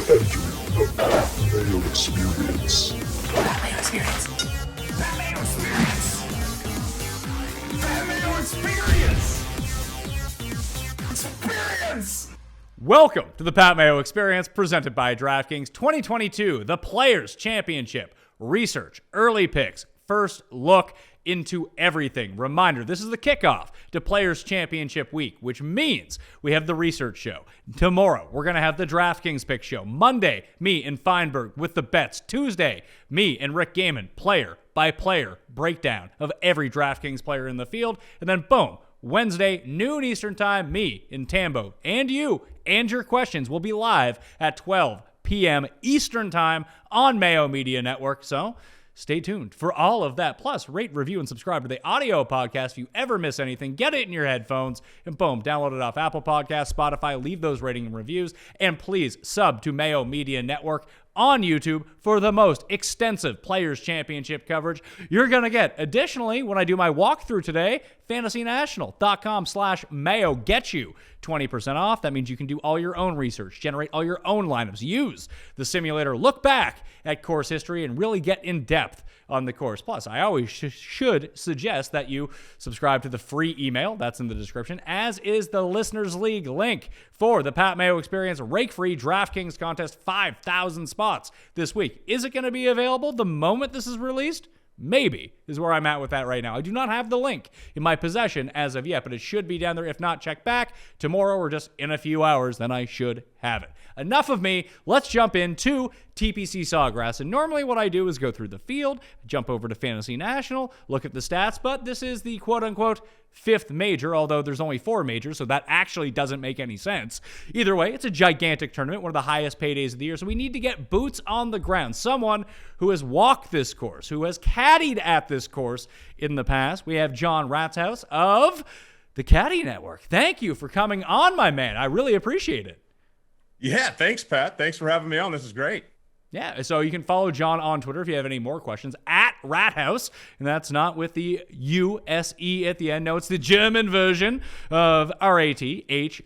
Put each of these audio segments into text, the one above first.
entering the Mayo Experience. Mayo Experience. Mayo Experience. Mayo Experience. Experience. Welcome to the Pat Mayo Experience, presented by DraftKings 2022, the Players' Championship. Research, early picks, first look into everything. Reminder, this is the kickoff to Players' Championship week, which means we have the research show. Tomorrow, we're going to have the DraftKings pick show. Monday, me and Feinberg with the bets. Tuesday, me and Rick Gaiman, player by player breakdown of every DraftKings player in the field. And then boom, Wednesday, noon Eastern time, me and Tambo and you and your questions will be live at 12 p.m. Eastern time on Mayo Media Network. So stay tuned for all of that. Plus, rate, review, and subscribe to the audio podcast. If you ever miss anything, get it in your headphones and boom, download it off Apple Podcasts, Spotify. Leave those rating and reviews. And please sub to Mayo Media Network on YouTube for the most extensive Players' Championship coverage you're going to get. Additionally, when I do my walkthrough today, fantasynational.com/Mayo gets you 20% off. That means you can do all your own research, generate all your own lineups, use the simulator, look back at course history, and really get in depth on the course. Plus, I always should suggest that you subscribe to the free email. That's in the description, as is the Listeners League link for the Pat Mayo Experience rake-free DraftKings contest, 5,000 spots this week. Is it going to be available the moment this is released? Maybe is where I'm at with that right now. I do not have the link in my possession as of yet, but it should be down there. If not, check back tomorrow or just in a few hours, then I should have it. Enough of me. Let's jump into TPC Sawgrass. And normally what I do is go through the field, jump over to Fantasy National, look at the stats, but this is the quote-unquote fifth major, although there's only 4 majors, so that actually doesn't make any sense. Either way, it's a gigantic tournament, one of the highest paydays of the year, so we need to get boots on the ground. Someone who has walked this course, who has caddied at this course in the past. We have John Rathouz of the Caddy Network. Thank you for coming on, my man. I really appreciate it. Yeah, thanks, Pat. Thanks for having me on. This is great. Yeah, so you can follow John on Twitter if you have any more questions, at Rathouz, and that's not with the U-S-E at the end. No, it's the German version of R-A-T-H-O-U-Z,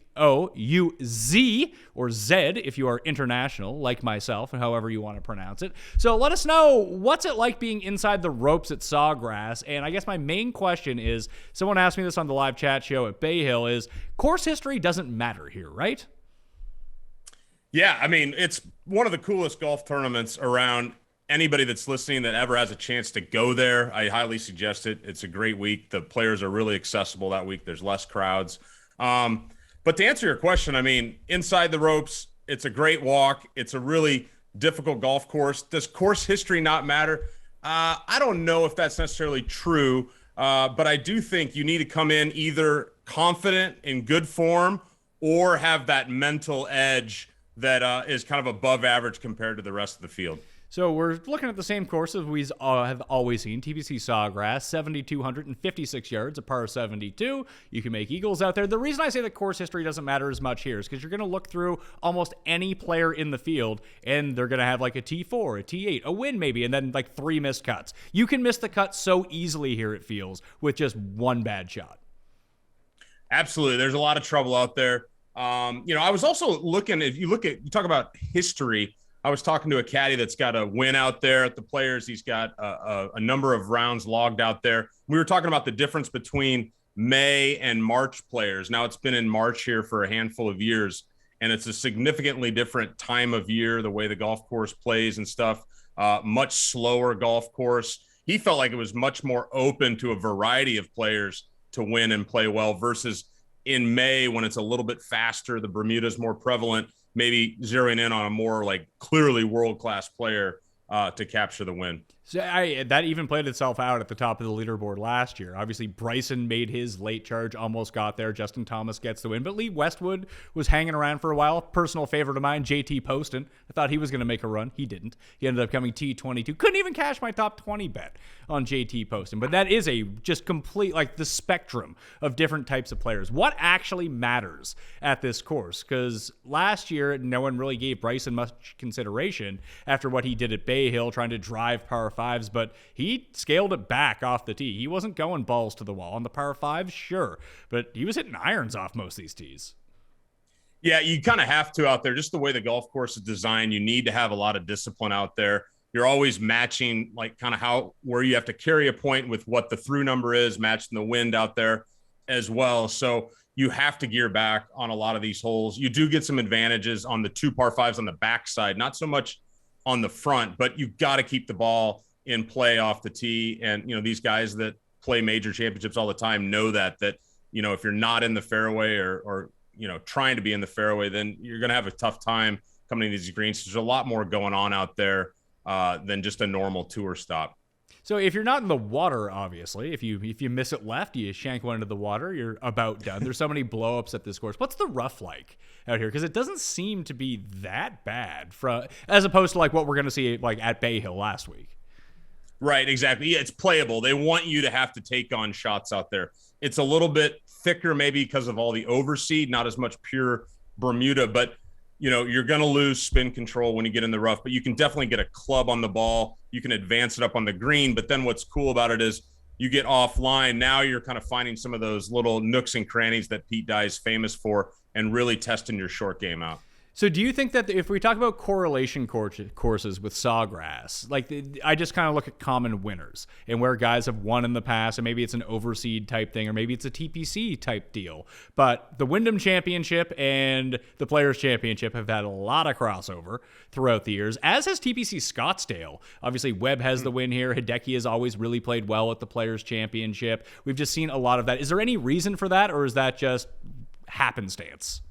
or Z if you are international, like myself, and however you want to pronounce it. So let us know, what's it like being inside the ropes at Sawgrass? And I guess my main question is, someone asked me this on the live chat show at Bay Hill, is course history doesn't matter here, right? Yeah, I mean, it's one of the coolest golf tournaments around. Anybody that's listening that ever has a chance to go there, I highly suggest it. It's a great week. The players are really accessible that week. There's less crowds. But to answer your question, I mean, inside the ropes, it's a great walk. It's a really difficult golf course. Does course history not matter? I don't know if that's necessarily true, but I do think you need to come in either confident, in good form, or have that mental edge that is kind of above average compared to the rest of the field. So we're looking at the same courses we have always seen. TPC Sawgrass, 7,256 yards, a par 72. You can make eagles out there. The reason I say that course history doesn't matter as much here is because you're going to look through almost any player in the field, and they're going to have like a T4, a T8, a win maybe, and then like 3 missed cuts. You can miss the cut so easily here, it feels, with just one bad shot. Absolutely. There's a lot of trouble out there. I was also looking, if you talk about history, I was talking to a caddy that's got a win out there at the Players. He's got a number of rounds logged out there. We were talking about the difference between May and March players. Now it's been in March here for a handful of years, and it's a significantly different time of year, the way the golf course plays and stuff, much slower golf course. He felt like it was much more open to a variety of players to win and play well versus in May, when it's a little bit faster, the Bermuda's more prevalent, maybe zeroing in on a more like clearly world-class player to capture the win. So that even played itself out at the top of the leaderboard last year. Obviously, Bryson made his late charge, almost got there. Justin Thomas gets the win. But Lee Westwood was hanging around for a while. Personal favorite of mine, JT Poston. I thought he was going to make a run. He didn't. He ended up coming T22. Couldn't even cash my top 20 bet on JT Poston. But that is a just complete, like the spectrum of different types of players. What actually matters at this course? Because last year, no one really gave Bryson much consideration after what he did at Bay Hill, trying to drive par 5s, but he scaled it back off the tee. He wasn't going balls to the wall on the par 5s, sure, but he was hitting irons off most of these tees. Yeah, you kind of have to out there. Just the way the golf course is designed, you need to have a lot of discipline out there. You're always matching, like, kind of where you have to carry a point with what the through number is, matching the wind out there as well. So you have to gear back on a lot of these holes. You do get some advantages on the 2 par 5s on the backside, not so much on the front, but you've got to keep the ball in play off the tee. And, these guys that play major championships all the time know that, if you're not in the fairway or trying to be in the fairway, then you're going to have a tough time coming to these greens. There's a lot more going on out there than just a normal tour stop. So if you're not in the water, obviously, if you miss it left, you shank one into the water, you're about done. There's so many blow-ups at this course. What's the rough like out here? Because it doesn't seem to be that bad as opposed to like what we're going to see like at Bay Hill last week. Right, exactly. Yeah, it's playable. They want you to have to take on shots out there. It's a little bit thicker maybe because of all the overseed, not as much pure Bermuda, but you're going to lose spin control when you get in the rough, but you can definitely get a club on the ball. You can advance it up on the green. But then what's cool about it is you get offline. Now you're kind of finding some of those little nooks and crannies that Pete Dye is famous for and really testing your short game out. So do you think that if we talk about correlation courses with Sawgrass, like I just kind of look at common winners and where guys have won in the past, and maybe it's an overseed type thing, or maybe it's a TPC type deal. But the Wyndham Championship and the Players Championship have had a lot of crossover throughout the years, as has TPC Scottsdale. Obviously, Webb has the win here. Hideki has always really played well at the Players Championship. We've just seen a lot of that. Is there any reason for that, or is that just happenstance?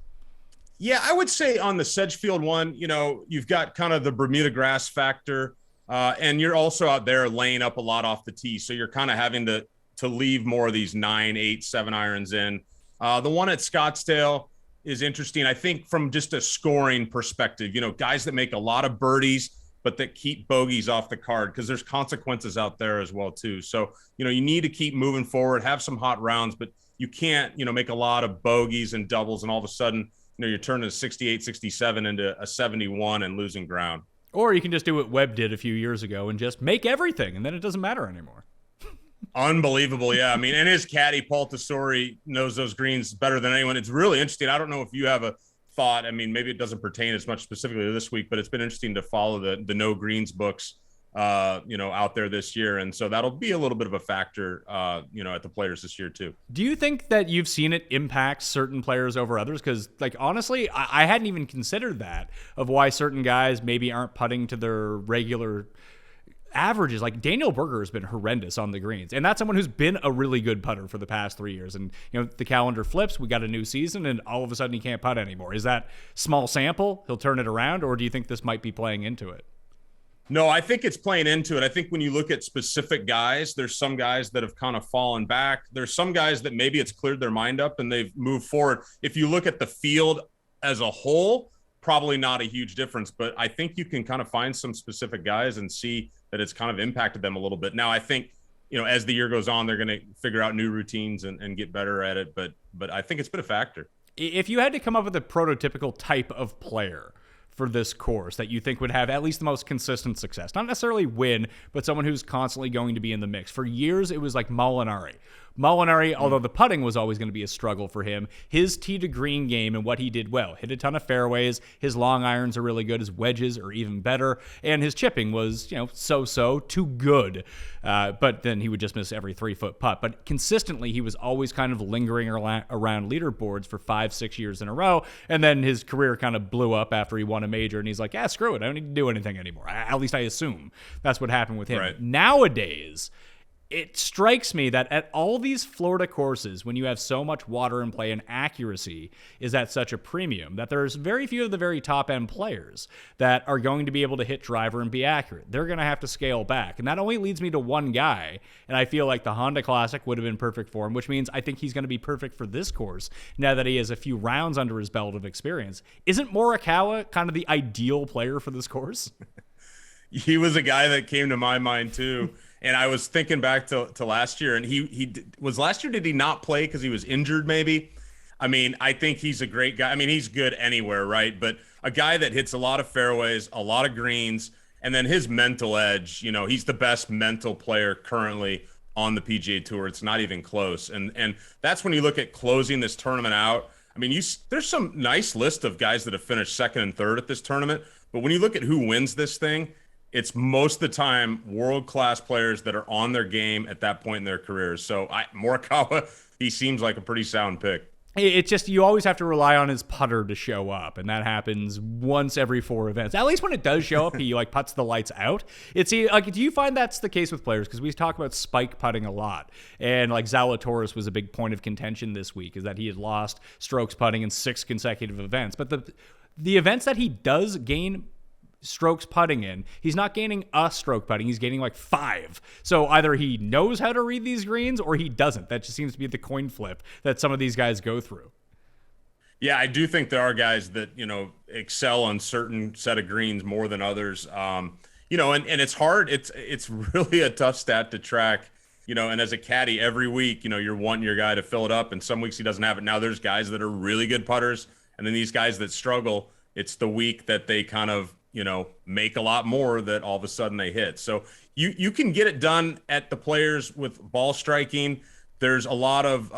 Yeah, I would say on the Sedgefield one, you've got kind of the Bermuda grass factor, and you're also out there laying up a lot off the tee. So you're kind of having to leave more of these 9, 8, 7 irons in. The one at Scottsdale is interesting, I think, from just a scoring perspective. Guys that make a lot of birdies, but that keep bogeys off the card, because there's consequences out there as well, too. So, you need to keep moving forward, have some hot rounds, but you can't, make a lot of bogeys and doubles, and all of a sudden, you're turning a 68, 67 into a 71 and losing ground. Or you can just do what Webb did a few years ago and just make everything, and then it doesn't matter anymore. Unbelievable, yeah. I mean, and his caddy, Paul Tesori, knows those greens better than anyone. It's really interesting. I don't know if you have a thought. I mean, maybe it doesn't pertain as much specifically to this week, but it's been interesting to follow the No Greens books, out there this year. And so that'll be a little bit of a factor, at the Players this year too. Do you think that you've seen it impact certain players over others? Because, like, honestly, I hadn't even considered that, of why certain guys maybe aren't putting to their regular averages. Like Daniel Berger has been horrendous on the greens, and that's someone who's been a really good putter for the past 3 years. And the calendar flips, we got a new season, and all of a sudden he can't putt anymore. Is that small sample? He'll turn it around, or do you think this might be playing into it? No, I think it's playing into it. I think when you look at specific guys, there's some guys that have kind of fallen back. There's some guys that maybe it's cleared their mind up and they've moved forward. If you look at the field as a whole, probably not a huge difference, but I think you can kind of find some specific guys and see that it's kind of impacted them a little bit. Now, I think, as the year goes on, they're going to figure out new routines and get better at it. But I think it's been a factor. If you had to come up with a prototypical type of player for this course that you think would have at least the most consistent success, not necessarily win, but someone who's constantly going to be in the mix. For years, it was like Molinari. Although the putting was always going to be a struggle for him, his tee to green game and what he did well, hit a ton of fairways, his long irons are really good, his wedges are even better, and his chipping was, so-so to good. But then he would just miss every 3-foot putt. But consistently, he was always kind of lingering around leaderboards for 5-6 years in a row, and then his career kind of blew up after he won a major, and he's like, screw it, I don't need to do anything anymore. At least I assume that's what happened with him. Right. Nowadays, it strikes me that at all these Florida courses, when you have so much water in play and accuracy is at such a premium, that there's very few of the very top-end players that are going to be able to hit driver and be accurate. They're going to have to scale back. And that only leads me to one guy, and I feel like the Honda Classic would have been perfect for him, which means I think he's going to be perfect for this course now that he has a few rounds under his belt of experience. Isn't Morikawa kind of the ideal player for this course? He was a guy that came to my mind too. And I was thinking back to last year, and he was last year. Did he not play because he was injured? Maybe. I mean, I think he's a great guy. I mean, he's good anywhere, right? But a guy that hits a lot of fairways, a lot of greens, and then his mental edge. He's the best mental player currently on the PGA Tour. It's not even close. And that's when you look at closing this tournament out. I mean, there's some nice list of guys that have finished second and third at this tournament, but when you look at who wins this thing, it's most of the time world-class players that are on their game at that point in their careers. So Morikawa, he seems like a pretty sound pick. It's just you always have to rely on his putter to show up, and that happens once every 4 events. At least when it does show up, he like puts the lights out. Do you find that's the case with players? Because we talk about spike putting a lot, and like Zalatoris was a big point of contention this week, is that he had lost strokes putting in 6 consecutive events. But the events that he does gain strokes putting in, he's not gaining a stroke putting, he's gaining like 5. So either he knows how to read these greens or he doesn't. That just seems to be the coin flip that some of these guys go through. Yeah, I do think there are guys that, excel on certain set of greens more than others. And it's hard. It's really a tough stat to track, and as a caddy every week, you're wanting your guy to fill it up, and some weeks he doesn't have it. Now there's guys that are really good putters, and then these guys that struggle, it's the week that they kind of make a lot more that all of a sudden they hit. So you can get it done at the players with ball striking. There's a lot of,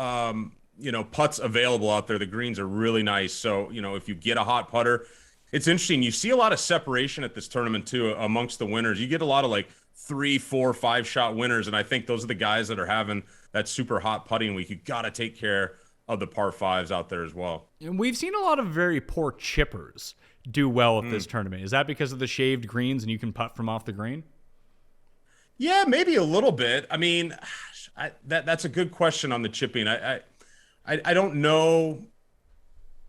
putts available out there. The greens are really nice. So, if you get a hot putter, it's interesting. You see a lot of separation at this tournament too, amongst the winners. You get a lot of like 3, 4, 5 shot winners. And I think those are the guys that are having that super hot putting week. You got to take care of the par 5s out there as well. And we've seen a lot of very poor chippers do well at this tournament. Is that because of the shaved greens and you can putt from off the green? Yeah, maybe a little bit. I mean, that's a good question on the chipping. I don't know.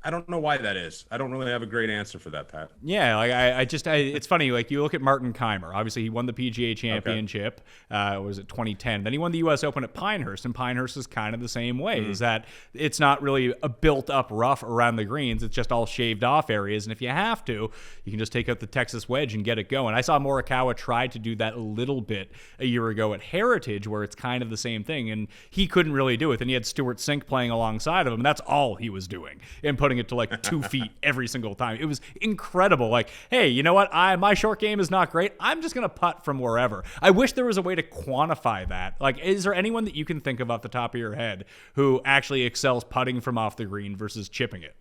I don't know why that is. I don't really have a great answer for that, Pat. Yeah, like it's funny. Like you look at Martin Keimer. Obviously, he won the PGA Championship. Was it 2010? Then he won the U.S. Open at Pinehurst, and Pinehurst is kind of the same way. Is that it's not really a built-up rough around the greens. It's just all shaved-off areas. And if you have to, you can just take out the Texas wedge and get it going. I saw Morikawa try to do that a little bit a year ago at Heritage, where it's kind of the same thing, and he couldn't really do it. And he had Stuart Sink playing alongside of him, and that's all he was doing, and putting it to like 2 feet every single time. It was incredible. Like, hey, you know what? My short game is not great. I'm just going to putt from wherever. I wish there was a way to quantify that. Like, is there anyone that you can think of off the top of your head who actually excels putting from off the green versus chipping it?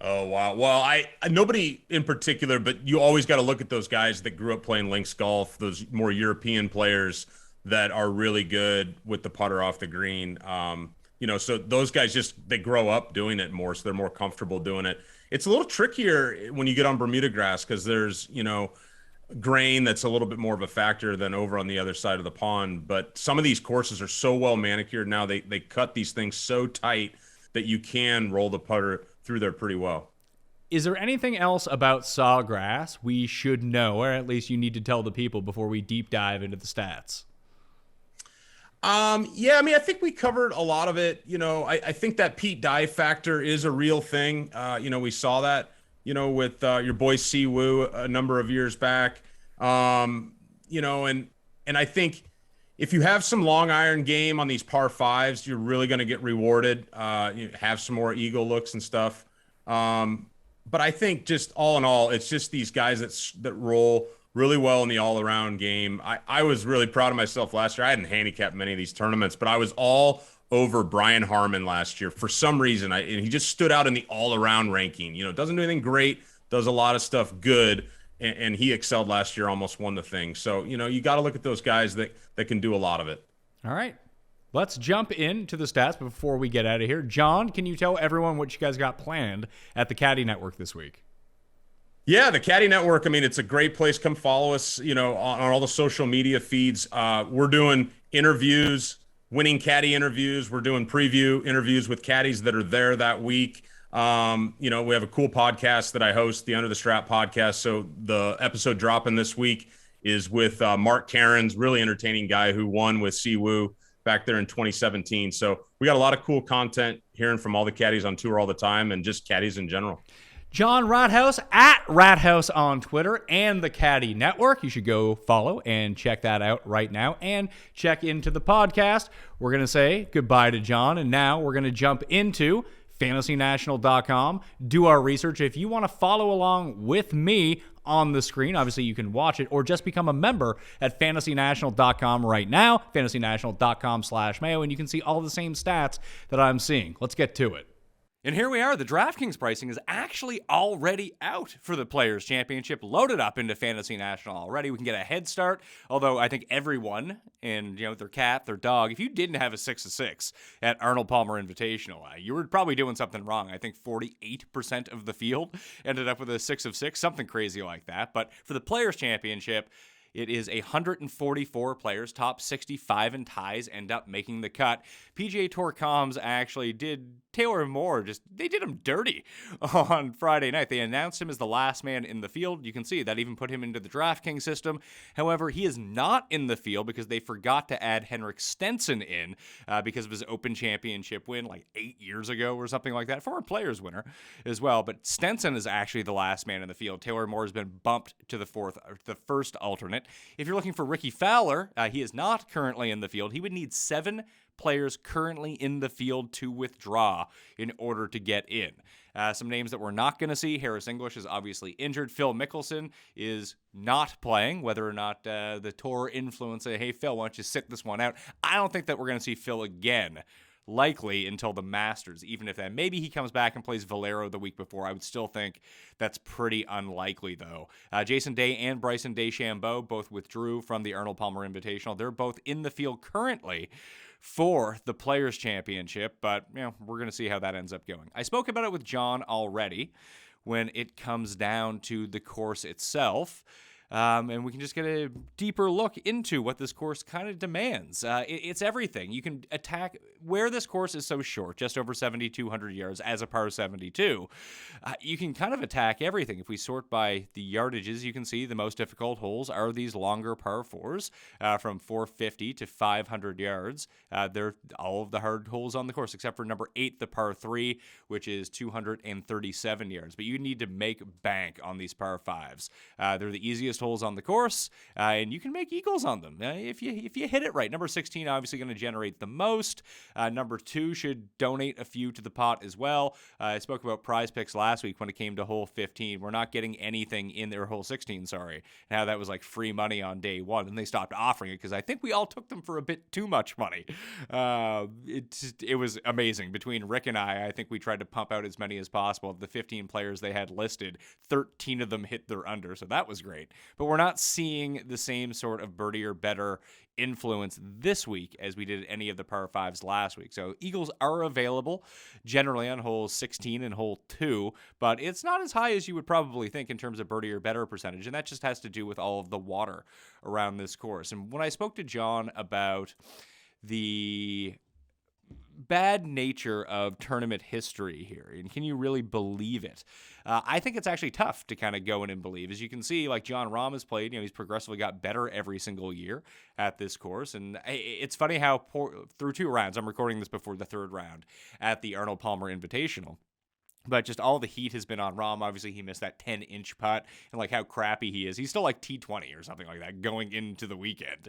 Oh, wow. Well, I nobody in particular, but you always got to look at those guys that grew up playing links golf, those more European players that are really good with the putter off the green. So those guys they grow up doing it more, so they're more comfortable doing it. It's a little trickier when you get on Bermuda grass because there's, grain that's a little bit more of a factor than over on the other side of the pond. But some of these courses are so well manicured now, they cut these things so tight that you can roll the putter through there pretty well. Is there anything else about Sawgrass we should know, or at least you need to tell the people before we deep dive into the stats? Yeah, I mean, I think we covered a lot of it. I think that Pete Dye factor is a real thing. We saw that, with your boy Si Woo a number of years back. And I think if you have some long iron game on these par 5s, you're really going to get rewarded. You have some more eagle looks and stuff. But I think just all in all, it's just these guys that roll really well in the all-around game. I was really proud of myself last year. I hadn't handicapped many of these tournaments, but I was all over Brian Harmon last year. For some reason, and he just stood out in the all-around ranking. Doesn't do anything great, does a lot of stuff good, and he excelled last year, almost won the thing. So, you got to look at those guys that can do a lot of it. All right. Let's jump into the stats before we get out of here. John, can you tell everyone what you guys got planned at the Caddy Network this week? Yeah, the Caddy Network, I mean, it's a great place. Come follow us, on all the social media feeds. We're doing interviews, winning caddy interviews. We're doing preview interviews with caddies that are there that week. We have a cool podcast that I host, the Under the Strap podcast. So the episode dropping this week is with Mark Cairns, really entertaining guy who won with Si Woo back there in 2017. So we got a lot of cool content, hearing from all the caddies on tour all the time and just caddies in general. John Rathouz at Rathouz on Twitter and the Caddy Network. You should go follow and check that out right now and check into the podcast. We're going to say goodbye to John, and now we're going to jump into fantasynational.com, do our research. If you want to follow along with me on the screen, obviously you can watch it or just become a member at fantasynational.com right now, fantasynational.com/Mayo, and you can see all the same stats that I'm seeing. Let's get to it. And here we are. The DraftKings pricing is actually already out for the Players' Championship, loaded up into Fantasy National already. We can get a head start, although I think everyone and their cat, their dog, if you didn't have a 6-6 at Arnold Palmer Invitational, you were probably doing something wrong. I think 48% of the field ended up with a 6-6, something crazy like that. But for the Players' Championship, it is 144 players. Top 65 in ties end up making the cut. PGA Tour comms actually did Taylor Moore, they did him dirty on Friday night. They announced him as the last man in the field. You can see that even put him into the DraftKings system. However, he is not in the field because they forgot to add Henrik Stenson in because of his Open Championship win like 8 years ago or something like that. Former Players winner as well. But Stenson is actually the last man in the field. Taylor Moore has been bumped to the first alternate. If you're looking for Ricky Fowler, he is not currently in the field. He would need 7 players currently in the field to withdraw in order to get in. Some names that we're not going to see. Harris English is obviously injured. Phil Mickelson is not playing, whether or not the tour influence say, hey, Phil, why don't you sit this one out? I don't think that we're going to see Phil again, likely until the Masters, even if maybe he comes back and plays Valero the week before. I would still think that's pretty unlikely, though. Jason Day and Bryson DeChambeau both withdrew from the Arnold Palmer Invitational. They're both in the field currently for the Players' Championship, but we're going to see how that ends up going. I spoke about it with John already when it comes down to the course itself. And we can just get a deeper look into what this course kind of demands. It's everything. You can attack where this course is so short, just over 7,200 yards as a par 72. You can kind of attack everything. If we sort by the yardages, you can see the most difficult holes are these longer par 4s from 450 to 500 yards. They're all of the hard holes on the course, except for number 8, the par 3, which is 237 yards. But you need to make bank on these par 5s. They're the easiest holes on the course, and you can make eagles on them if you hit it right. Number 16 obviously going to generate the most. Number 2 should donate a few to the pot as well. I spoke about prize picks last week when it came to hole 15. We're not getting anything in there, hole 16, sorry. Now that was like free money on day 1, and they stopped offering it because I think we all took them for a bit too much money. It was amazing. Between Rick and I think we tried to pump out as many as possible. Of the 15 players they had listed, 13 of them hit their under, so that was great. But we're not seeing the same sort of birdie or better influence this week as we did any of the par 5s last week. So eagles are available generally on hole 16 and hole 2, but it's not as high as you would probably think in terms of birdie or better percentage, and that just has to do with all of the water around this course. And when I spoke to John about the bad nature of tournament history here, and can you really believe it? I think it's actually tough to kind of go in and believe. As you can see, like John Rahm has played, he's progressively got better every single year at this course, and it's funny how through 2 rounds, I'm recording this before the 3rd round at the Arnold Palmer Invitational, but just all the heat has been on Rahm. Obviously, he missed that 10-inch putt, and like how crappy he is. He's still like T20 or something like that going into the weekend.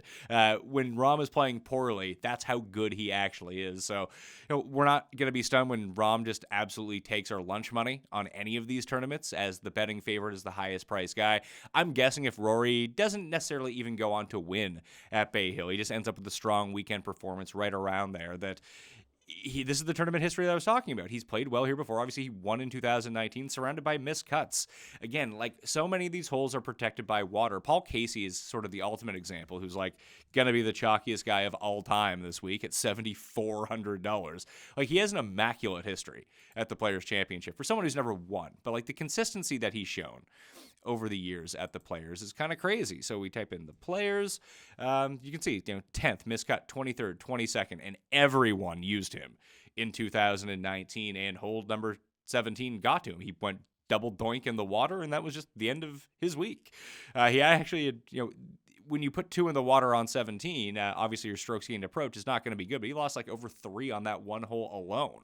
When Rahm is playing poorly, that's how good he actually is. So, we're not going to be stunned when Rahm just absolutely takes our lunch money on any of these tournaments, as the betting favorite is the highest price guy. I'm guessing if Rory doesn't necessarily even go on to win at Bay Hill, he just ends up with a strong weekend performance right around there, that this is the tournament history that I was talking about. He's played well here before. Obviously, he won in 2019, surrounded by missed cuts. Again, like so many of these holes are protected by water. Paul Casey is sort of the ultimate example, who's like going to be the chalkiest guy of all time this week at $7,400. Like, he has an immaculate history at the Players' Championship for someone who's never won. But like the consistency that he's shown over the years at the Players is kind of crazy. So we type in the Players. You can see, 10th, miscut, 23rd, 22nd, and everyone used him in 2019, and hold number 17 got to him. He went double doink in the water, and that was just the end of his week. He actually had, when you put 2 in the water on 17, obviously your strokes gained approach is not going to be good, but he lost like over 3 on that one hole alone.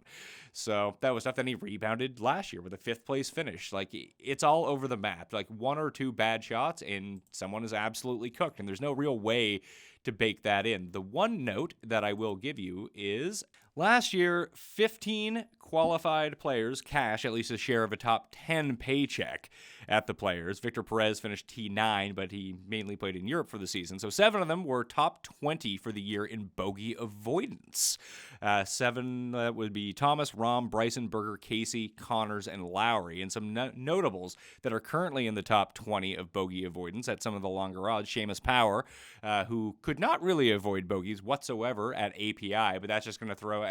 So that was tough. Then he rebounded last year with a 5th place finish. Like, it's all over the map. Like 1 or 2 bad shots and someone is absolutely cooked, and there's no real way to bake that in. The one note that I will give you is Last year, 15 qualified players cash at least a share of a top 10 paycheck at the Players. Victor Perez finished T9, but he mainly played in Europe for the season. So 7 of them were top 20 for the year in bogey avoidance. 7 would be Thomas, Rahm, Bryson, Berger, Casey, Connors, and Lowry. And some notables that are currently in the top 20 of bogey avoidance at some of the longer odds. Seamus Power, who could not really avoid bogeys whatsoever at API, but that's just going to throw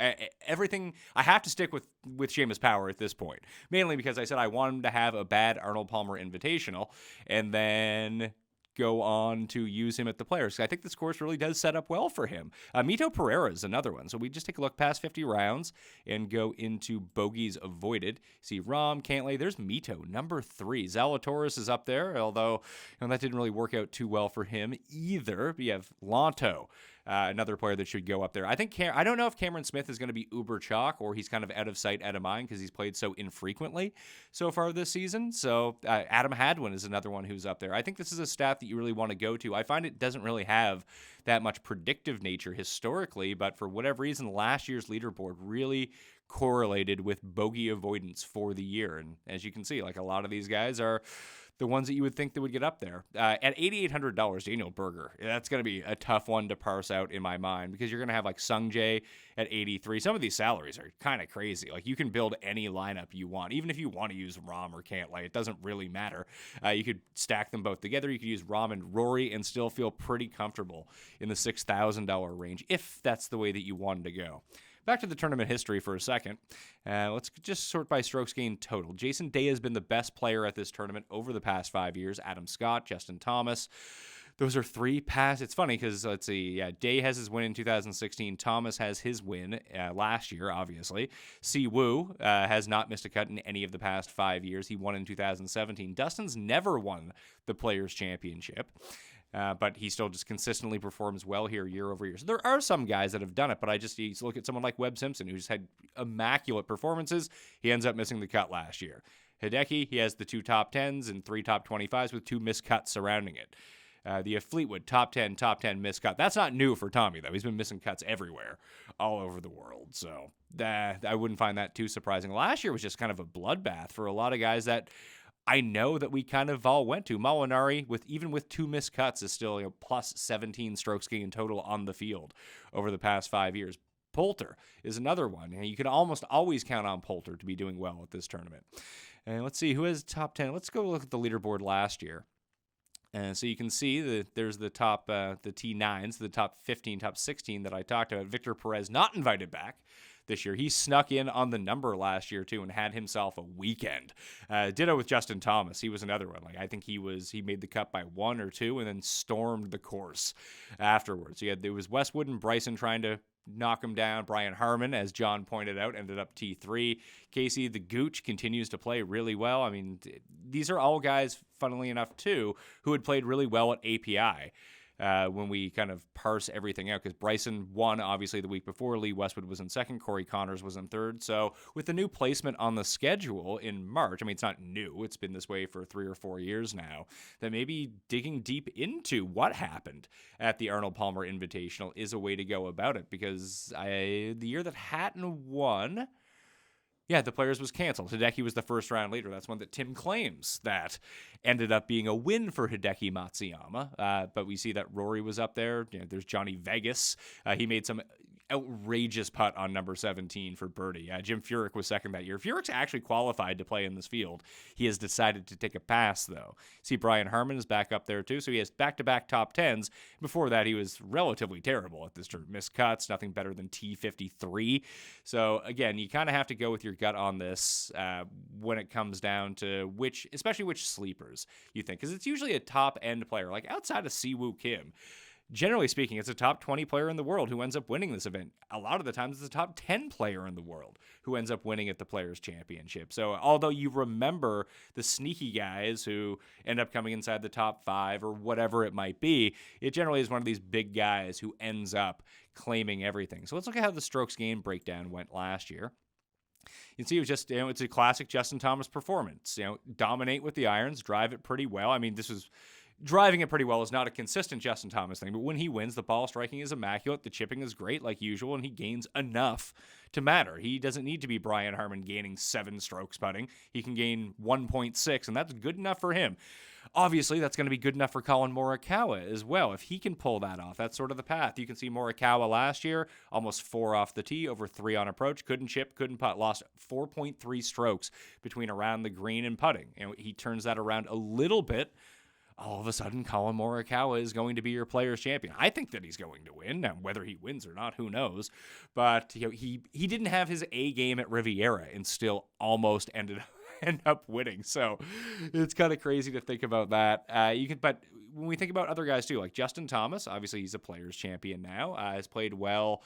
everything. I have to stick with Seamus Power at this point, mainly because I said I want him to have a bad Arnold Palmer Invitational and then go on to use him at the Players. I think this course really does set up well for him. Mito Pereira is another one. So we just take a look past 50 rounds and go into bogeys avoided. See Rahm, Cantlay, there's Mito, number 3. Zalatoris is up there, although that didn't really work out too well for him either. We have Lanto, another player that should go up there. I don't know if Cameron Smith is going to be uber chalk or he's kind of out of sight, out of mind because he's played so infrequently so far this season. So Adam Hadwin is another one who's up there. I think this is a stat that you really want to go to. I find it doesn't really have that much predictive nature historically, but for whatever reason, last year's leaderboard really correlated with bogey avoidance for the year. And as you can see, like a lot of these guys are the ones that you would think that would get up there. At $8,800, Daniel Berger, that's going to be a tough one to parse out in my mind because you're going to have like Sung Jae at 83. Some of these salaries are kind of crazy. Like you can build any lineup you want, even if you want to use Rahm or Cantlay. It doesn't really matter. You could stack them both together. You could use Rahm and Rory and still feel pretty comfortable in the $6,000 range if that's the way that you wanted to go. Back to the tournament history for a second. Let's just sort by strokes gained total. Jason Day has been the best player at this tournament over the past 5 years. Adam Scott, Justin Thomas. Those are 3 past. It's funny because, let's see, Day has his win in 2016. Thomas has his win last year, obviously. Si Woo has not missed a cut in any of the past 5 years. He won in 2017. Dustin's never won the Players' Championship. But he still just consistently performs well here year over year. So there are some guys that have done it, but you look at someone like Webb Simpson, who's had immaculate performances. He ends up missing the cut last year. Hideki, he has the 2 top 10s and 3 top 25s with 2 missed cuts surrounding it. The Fleetwood, top 10 missed cut. That's not new for Tommy, though. He's been missing cuts everywhere, all over the world. So I wouldn't find that too surprising. Last year was just kind of a bloodbath for a lot of guys that I know that we kind of all went to. Molinari, even with 2 missed cuts, is still plus 17 strokes gained total on the field over the past 5 years. Poulter is another one. And you can almost always count on Poulter to be doing well at this tournament. And let's see, who has top 10? Let's go look at the leaderboard last year. And so you can see that there's the top, the T9s, the top 15, top 16 that I talked about. Victor Perez not invited back this year. He snuck in on the number last year too and had himself a weekend. Ditto with Justin Thomas. He was another one. Like I think he made the cut by 1 or 2 and then stormed the course afterwards. There was Westwood and Bryson trying to knock him down. Brian Harmon, as John pointed out, ended up T3. Casey the Gooch continues to play really well. I mean, these are all guys, funnily enough, too, who had played really well at API. When we kind of parse everything out, because Bryson won, obviously, the week before. Lee Westwood was in second. Corey Connors was in third. So with the new placement on the schedule in March, I mean, it's not new. It's been this way for 3 or 4 years now. That maybe digging deep into what happened at the Arnold Palmer Invitational is a way to go about it, because the year that Hatton won, the Players was canceled. Hideki was the first round leader. That's one that Tim claims that ended up being a win for Hideki Matsuyama. But we see that Rory was up there. There's Johnny Vegas. He made some outrageous putt on number 17 for birdie. Jim Furyk was second that year. Furyk's actually qualified to play in this field. He has decided to take a pass, though. See, Brian Harmon is back up there, too. So he has back-to-back top 10s. Before that, he was relatively terrible at this tournament. Missed cuts, nothing better than T53. So, again, you kind of have to go with your gut on this when it comes down to especially which sleepers you think. Because it's usually a top-end player. Like outside of Siwoo Kim, generally speaking, it's a top 20 player in the world who ends up winning this event. A lot of the times, it's a top 10 player in the world who ends up winning at the Players' Championship. So although you remember the sneaky guys who end up coming inside the top 5 or whatever it might be, it generally is one of these big guys who ends up claiming everything. So let's look at how the strokes gained breakdown went last year. You can see it was just, it's a classic Justin Thomas performance. Dominate with the irons, drive it pretty well. I mean, this was driving it pretty well is not a consistent Justin Thomas thing, but when he wins, the ball striking is immaculate, the chipping is great like usual, and he gains enough to matter. He doesn't need to be Brian Harman gaining 7 strokes putting. He can gain 1.6, and that's good enough for him. Obviously, that's going to be good enough for Colin Morikawa as well. If he can pull that off, that's sort of the path. You can see Morikawa last year, almost 4 off the tee, over 3 on approach, couldn't chip, couldn't putt, lost 4.3 strokes between around the green and putting. And he turns that around a little bit. All of a sudden, Colin Morikawa is going to be your Players Champion. I think that he's going to win. Now, whether he wins or not, who knows? But he didn't have his A game at Riviera and still almost end up winning. So it's kind of crazy to think about that. But when we think about other guys too, like Justin Thomas, obviously he's a Players Champion now, has played well.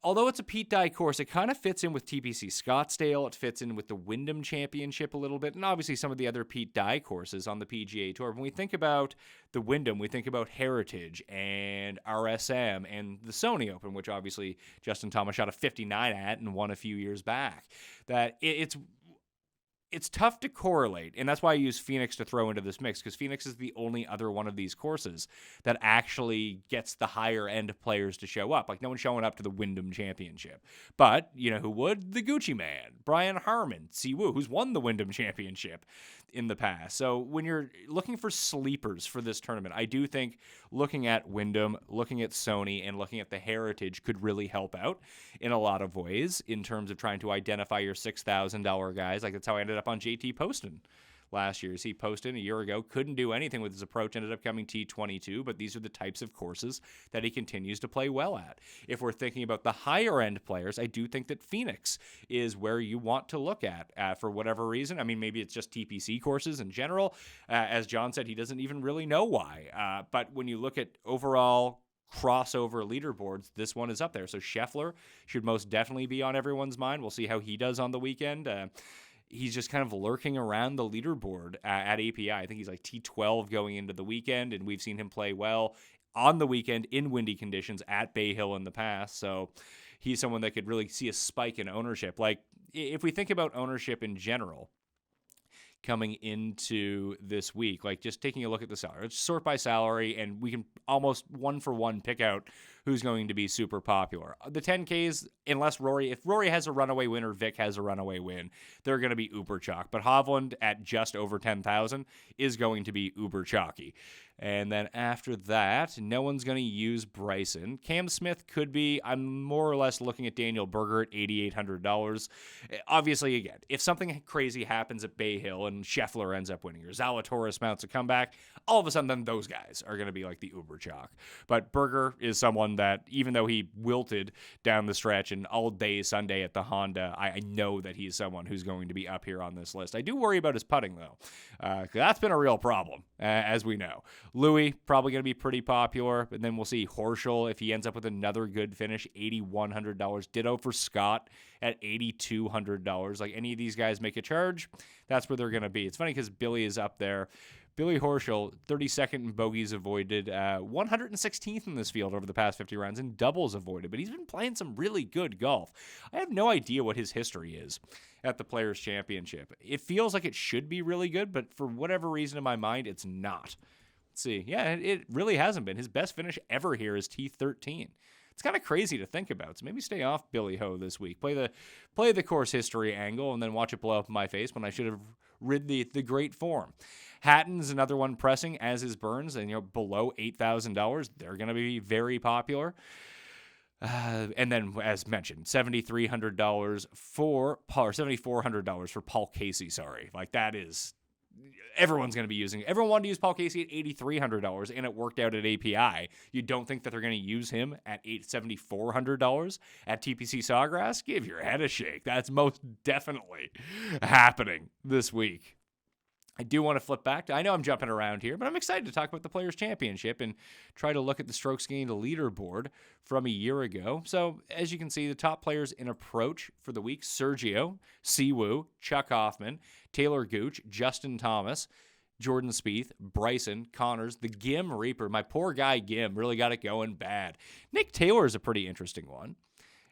Although it's a Pete Dye course, it kind of fits in with TPC Scottsdale. It fits in with the Wyndham Championship a little bit, and obviously some of the other Pete Dye courses on the PGA Tour. When we think about the Wyndham, we think about Heritage and RSM and the Sony Open, which obviously Justin Thomas shot a 59 at and won a few years back. That it's tough to correlate, and that's why I use Phoenix to throw into this mix, because Phoenix is the only other one of these courses that actually gets the higher-end players to show up. Like, no one's showing up to the Wyndham Championship. But, you know who would? The Gucci Man, Brian Harman, Siwoo, who's won the Wyndham Championship in the past. So when you're looking for sleepers for this tournament, I do think looking at Wyndham, looking at Sony, and looking at the Heritage could really help out in a lot of ways in terms of trying to identify your $6,000 guys. Like, that's how I ended up on JT Poston last year. He posted a year ago, couldn't do anything with his approach, ended up coming T22, but these are the types of courses that he continues to play well at. If we're thinking about the higher end players, I do think that Phoenix is where you want to look at for whatever reason. I mean, maybe it's just TPC courses in general. As John said, he doesn't even really know why. But when you look at overall crossover leaderboards, this one is up there. So Scheffler should most definitely be on everyone's mind. We'll see how he does on the weekend. He's just kind of lurking around the leaderboard at API. I think he's like T12 going into the weekend, and we've seen him play well on the weekend in windy conditions at Bay Hill in the past. So he's someone that could really see a spike in ownership. Like, if we think about ownership in general coming into this week, like just taking a look at the salary, let's sort by salary, and we can almost one for one pick out who's going to be super popular. The 10Ks, unless if Rory has a runaway win or Vic has a runaway win, they're going to be uber chalk. But Hovland at just over 10,000 is going to be uber chalky. And then after that, no one's going to use Bryson. Cam Smith could be. I'm more or less looking at Daniel Berger at $8,800. Obviously, again, if something crazy happens at Bay Hill and Scheffler ends up winning or Zalatoris mounts a comeback, all of a sudden then those guys are going to be like the uber chalk. But Berger is someone that, even though he wilted down the stretch and all day Sunday at the Honda, I know that he's someone who's going to be up here on this list. I do worry about his putting, though. That's been a real problem, as we know. Louis, probably going to be pretty popular. And then we'll see Horschel, if he ends up with another good finish, $8,100. Ditto for Scott at $8,200. Like, any of these guys make a charge, that's where they're going to be. It's funny because Billy is up there. Billy Horschel, 32nd in bogeys avoided, 116th in this field over the past 50 rounds, and doubles avoided. But he's been playing some really good golf. I have no idea what his history is at the Players' Championship. It feels like it should be really good, but for whatever reason in my mind, it's not. Let's see. Yeah, it really hasn't been. His best finish ever here is T13. It's kind of crazy to think about. So maybe stay off Billy Ho this week. Play the course history angle and then watch it blow up in my face when I should have rid the great form. Hatton's another one pressing, as is Burns, and below $8,000. They're going to be very popular. And then, as mentioned, $7,300 for Paul, or $7,400 for Paul Casey. Sorry, like that is. Everyone's going to be using it. Everyone wanted to use Paul Casey at $8,300, and it worked out at API. You don't think that they're going to use him at $7,400 at TPC Sawgrass? Give your head a shake. That's most definitely happening this week. I do want to flip back. I know I'm jumping around here, but I'm excited to talk about the Players' Championship and try to look at the strokes gained leaderboard from a year ago. So, as you can see, the top players in approach for the week: Sergio, Siwoo, Chuck Hoffman, Taylor Gooch, Justin Thomas, Jordan Spieth, Bryson, Connors, the Gim Reaper. My poor guy Gim really got it going bad. Nick Taylor is a pretty interesting one.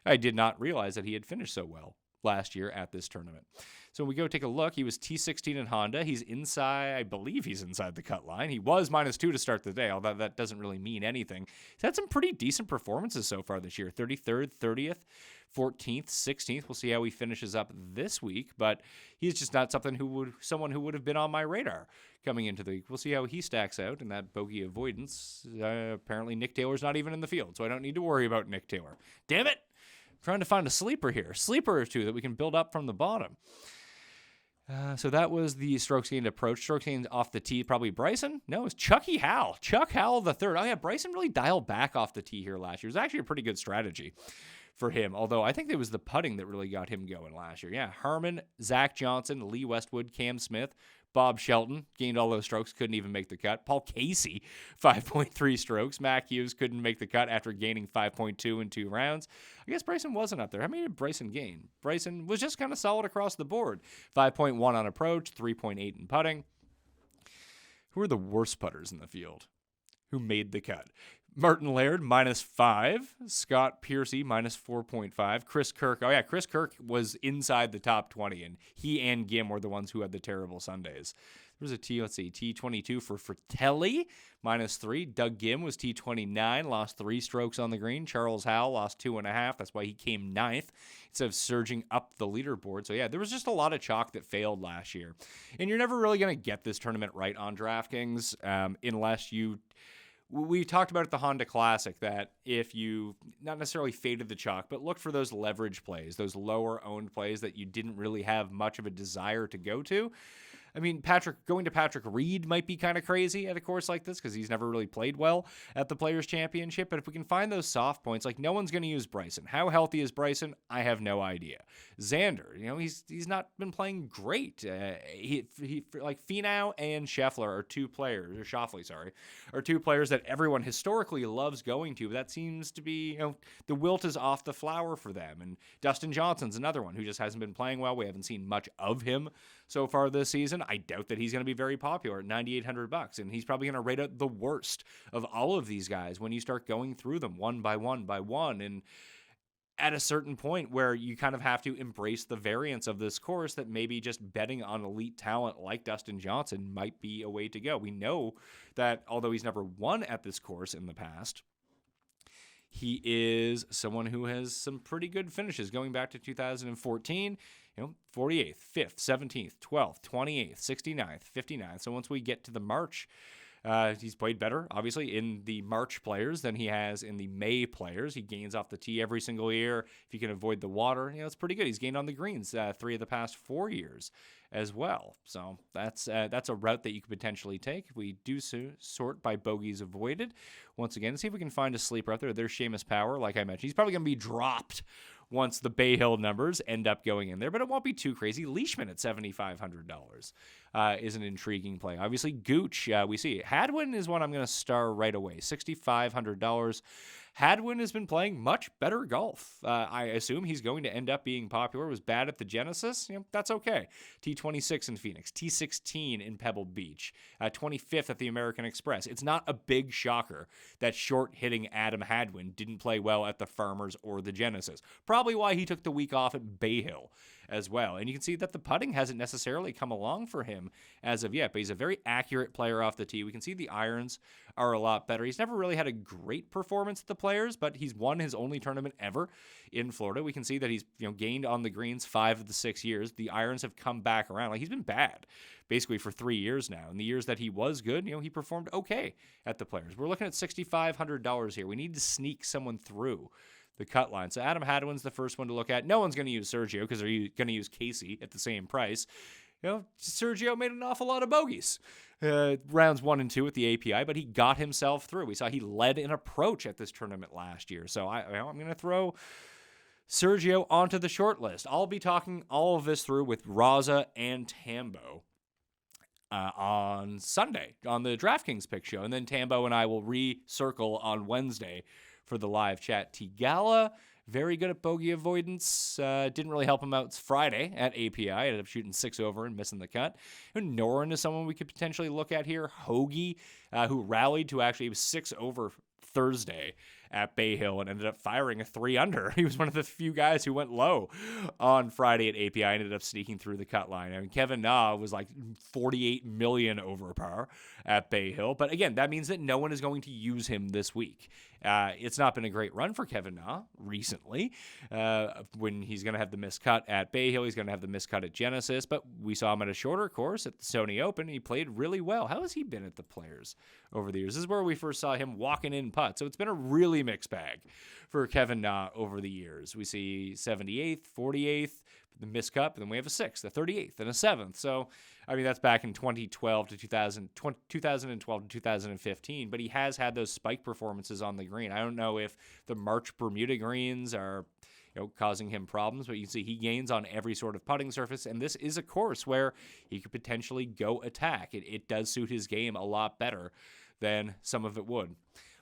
I did not realize that he had finished so well last year at this tournament. So when we go take a look, he was T16 in Honda. He's inside, I believe he's inside the cut line. He was -2 to start the day, although that doesn't really mean anything. He's had some pretty decent performances so far this year. 33rd, 30th, 14th, 16th. We'll see how he finishes up this week, but he's just not someone who would have been on my radar coming into the week. We'll see how he stacks out in that bogey avoidance. Apparently Nick Taylor's not even in the field, so I don't need to worry about Nick Taylor. Damn it! I'm trying to find a sleeper here. Sleeper or two that we can build up from the bottom. So that was the strokes gained approach. Strokes gained off the tee, probably Bryson? No, it's Chucky Howell. Chuck Howell the third. Oh yeah, Bryson really dialed back off the tee here last year. It was actually a pretty good strategy for him, although I think it was the putting that really got him going last year. Yeah, Herman, Zach Johnson, Lee Westwood, Cam Smith, Bob Shelton gained all those strokes, couldn't even make the cut. Paul Casey, 5.3 strokes. Mac Hughes couldn't make the cut after gaining 5.2 in 2 rounds. I guess Bryson wasn't up there. How many did Bryson gain? Bryson was just kind of solid across the board. 5.1 on approach, 3.8 in putting. Who are the worst putters in the field? Who made the cut? Martin Laird, -5. Scott Piercy, -4.5. Chris Kirk. Oh, yeah, Chris Kirk was inside the top 20, and he and Gim were the ones who had the terrible Sundays. There was a T22 for Fratelli, -3. Doug Gim was T29, lost 3 strokes on the green. Charles Howell lost 2.5. That's why he came 9th instead of surging up the leaderboard. So, yeah, there was just a lot of chalk that failed last year. And you're never really going to get this tournament right on DraftKings unless you... We talked about at the Honda Classic that if you not necessarily faded the chalk, but looked for those leverage plays, those lower owned plays that you didn't really have much of a desire to go to. I mean, going to Patrick Reed might be kind of crazy at a course like this because he's never really played well at the Players' Championship. But if we can find those soft points, like no one's going to use Bryson. How healthy is Bryson? I have no idea. Xander, he's not been playing great. He like Finau and Scheffler are 2 players, or Schauffele, sorry, are 2 players that everyone historically loves going to. But that seems to be, the wilt is off the flower for them. And Dustin Johnson's another one who just hasn't been playing well. We haven't seen much of him so far this season. I doubt that he's going to be very popular at $9,800, and he's probably going to rate out the worst of all of these guys when you start going through them one by one by one. And at a certain point where you kind of have to embrace the variance of this course, that maybe just betting on elite talent like Dustin Johnson might be a way to go. We know that although he's never won at this course in the past, he is someone who has some pretty good finishes going back to 2014. 48th, 5th, 17th, 12th, 28th, 69th, 59th. So once we get to the March, he's played better, obviously, in the March players than he has in the May players. He gains off the tee every single year. If he can avoid the water, it's pretty good. He's gained on the greens 3 of the past 4 years as well. So that's a route that you could potentially take. If we do sort by bogeys avoided, once again, see if we can find a sleeper out there. There's Seamus Power, like I mentioned. He's probably going to be dropped once the Bay Hill numbers end up going in there, but it won't be too crazy. Leishman at $7,500 is an intriguing play. Obviously, Gooch, we see. Hadwin is one I'm going to star right away, $6,500. Hadwin has been playing much better golf. I assume he's going to end up being popular. Was bad at the Genesis. That's okay. T26 in Phoenix, T16 in Pebble Beach, 25th at the American Express. It's not a big shocker that short-hitting Adam Hadwin didn't play well at the Farmers or the Genesis. Probably why he took the week off at Bay Hill as well. And you can see that the putting hasn't necessarily come along for him as of yet, but he's a very accurate player off the tee. We can see the irons are a lot better. He's never really had a great performance at the Players, but he's won his only tournament ever in Florida. We can see that he's gained on the greens 5 of the 6 years. The irons have come back around. Like, he's been bad basically for 3 years now. In the years that he was good, he performed okay at the Players. We're looking at $6,500 here. We need to sneak someone through the cut line. So Adam Hadwin's the first one to look at. No one's going to use Sergio because they're going to use Casey at the same price. Sergio made an awful lot of bogeys rounds 1 and 2 at the API, but he got himself through. We saw he led an approach at this tournament last year. So I'm going to throw Sergio onto the short list. I'll be talking all of this through with Raza and Tambo on Sunday on the DraftKings Pick Show, and then Tambo and I will recircle on Wednesday for the live chat. Tigala, very good at bogey avoidance. Didn't really help him out Friday at API. Ended up shooting 6 over and missing the cut. And Noren is someone we could potentially look at here. Hoagie, who rallied to actually 6 over Thursday at Bay Hill and ended up firing a 3-under. He was one of the few guys who went low on Friday at API, ended up sneaking through the cut line. I mean, Kevin Na was like 48 million over par at Bay Hill. But again, that means that no one is going to use him this week. It's not been a great run for Kevin Na recently. When he's going to have the missed cut at Bay Hill, he's going to have the missed cut at Genesis. But we saw him at a shorter course at the Sony Open. He played really well. How has he been at the Players over the years? This is where we first saw him walking in putts. So it's been a really mixed bag for Kevin Na over the years. We see 78th, 48th, the missed cut, and then we have a 6th, a 38th, and a 7th. So, I mean, that's back in 2012 to 2012 to 2015, but he has had those spike performances on the green. I don't know if the March Bermuda greens are causing him problems, but you can see he gains on every sort of putting surface, and this is a course where he could potentially go attack. It does suit his game a lot better than some of it would.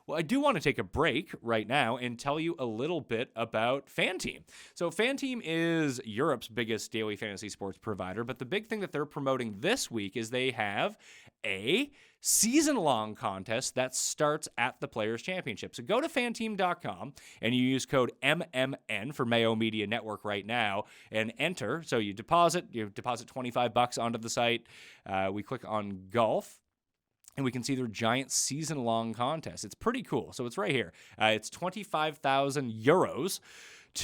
Well, I do want to take a break right now and tell you a little bit about FanTeam. So FanTeam is Europe's biggest daily fantasy sports provider, but the big thing that they're promoting this week is they have a season-long contest that starts at the Players' Championship. So go to fanteam.com and you use code MMN for Mayo Media Network right now and enter. So you deposit $25 onto the site. We click on golf. And we can see their giant season-long contest. It's pretty cool. So it's right here. It's 25,000 euros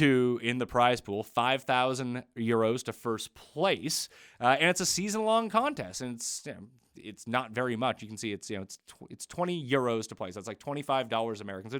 in the prize pool, 5,000 euros to first place, and it's a season-long contest. And it's not very much. You can see it's 20 euros to play. So it's like $25 American. So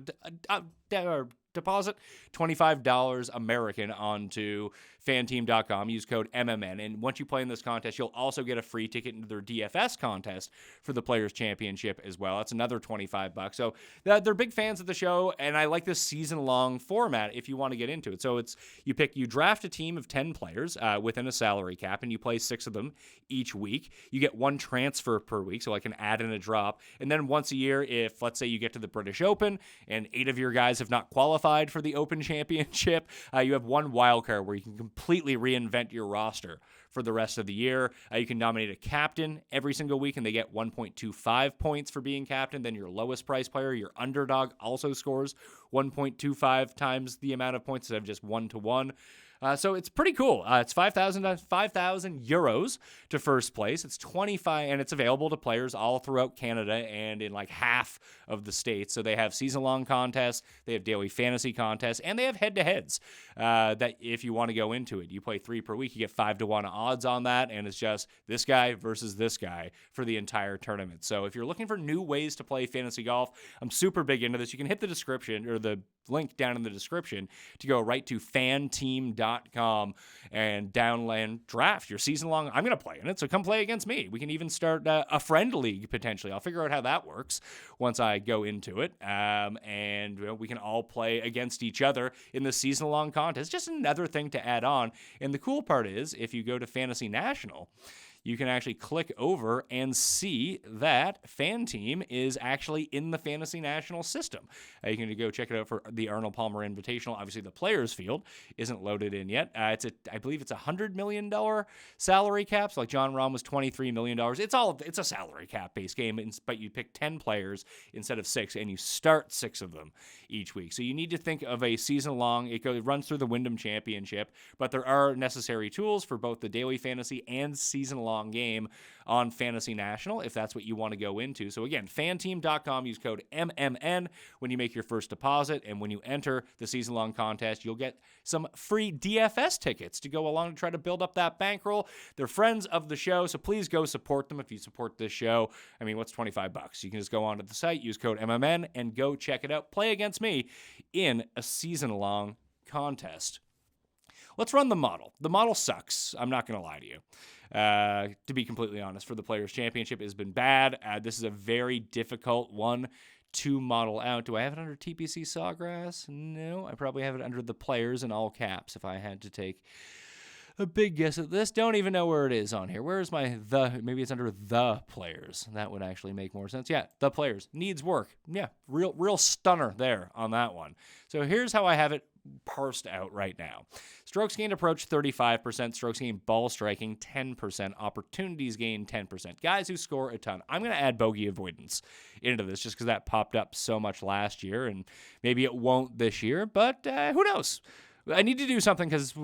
deposit $25 American onto fanteam.com. Use code MMN. And once you play in this contest, you'll also get a free ticket into their DFS contest for the Players' Championship as well. That's another $25. So they're big fans of the show, and I like this season-long format if you want to get into it. So you draft a team of 10 players within a salary cap, and you play 6 of them each week. You get 1 transfer per week, so like an add and a drop. And then once a year, if, let's say, you get to the British Open and 8 of your guys have not qualified for the Open Championship, you have 1 wild card where you can completely reinvent your roster for the rest of the year. You can nominate a captain every single week, and they get 1.25 points for being captain. Then your lowest price player, your underdog, also scores 1.25 times the amount of points instead of just 1-to-1. So it's pretty cool. It's 5,000 euros to first place. It's 25, and it's available to players all throughout Canada and in like half of the states. So they have season-long contests, they have daily fantasy contests, and they have head-to-heads that if you want to go into it. You play 3 per week, you get 5-to-1 odds on that, and it's just this guy versus this guy for the entire tournament. So if you're looking for new ways to play fantasy golf, I'm super big into this. You can hit the description or the link down in the description to go right to fanteam.com and download draft your season long. I'm going to play in it, so come play against me. We can even start a friend league potentially. I'll figure out how that works once I go into it, and we can all play against each other in the season long contest. Just another thing to add on. And the cool part is if you go to Fantasy National, you can actually click over and see that FanTeam is actually in the Fantasy National system. You can go check it out for the Arnold Palmer Invitational. Obviously, the players field isn't loaded in yet. I believe it's $100 million salary cap. So like John Rahm was $23 million. It's a salary cap based game, but you pick 10 players instead of 6, and you start 6 of them each week. So you need to think of a season long. It runs through the Wyndham Championship, but there are necessary tools for both the daily fantasy and season long game on Fantasy National if that's what you want to go into. So again, fanteam.com, use code MMN when you make your first deposit, and when you enter the season-long contest, you'll get some free DFS tickets to go along to try to build up that bankroll. They're friends of the show, so please go support them if you support this show. I mean, what's $25? You can just go onto the site, use code MMN, and go check it out. Play against me in a season-long contest. Let's run the model. The model sucks. I'm not going to lie to you. To be completely honest, for the Players' Championship, it has been bad. This is a very difficult one to model out. Do I have it under TPC Sawgrass? No, I probably have it under the Players in all caps if I had to take a big guess at this. Don't even know where it is on here. Where is my the? Maybe it's under the players. That would actually make more sense. Yeah, the players. Needs work. Yeah, real stunner there on that one. So here's how I have it parsed out right now. Strokes gained approach 35%, strokes gained ball striking 10%, opportunities gained 10%. Guys who score a ton. I'm going to add bogey avoidance into this just because that popped up so much last year, and maybe it won't this year, but who knows? I need to do something because,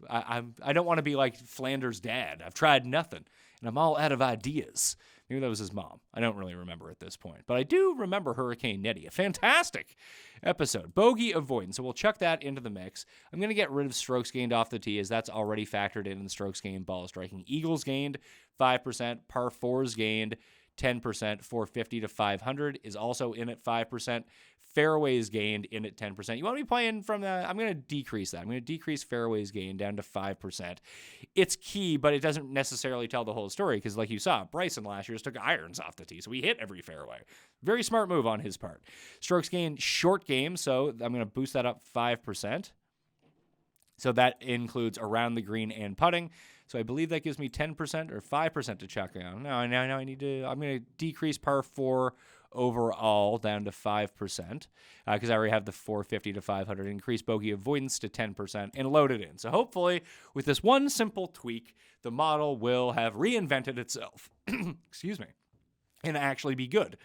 I don't want to be like Flanders' dad. I've tried nothing, and I'm all out of ideas. Maybe that was his mom. I don't really remember at this point. But I do remember Hurricane Nettie. A fantastic episode. Bogey avoidance. So we'll chuck that into the mix. I'm going to get rid of strokes gained off the tee as that's already factored in the strokes gained ball striking. Eagles gained 5%. Par 4s gained 10%. 450 to 500 is also in at 5%. Fairways gained in at 10%. You want to be playing from the, I'm going to decrease that. I'm going to decrease fairways gained down to 5%. It's key, but it doesn't necessarily tell the whole story because like you saw, Bryson last year just took irons off the tee, so he hit every fairway. Very smart move on his part. Strokes gained short game, so I'm going to boost that up 5%. So that includes around the green and putting. So I believe that gives me 10% or 5% to chuck down. No, I need to, I'm going to decrease par 4 overall down to 5% because I already have the 450 to 500, increase bogey avoidance to 10% and load it in. So hopefully with this one simple tweak, the model will have reinvented itself, excuse me, and actually be good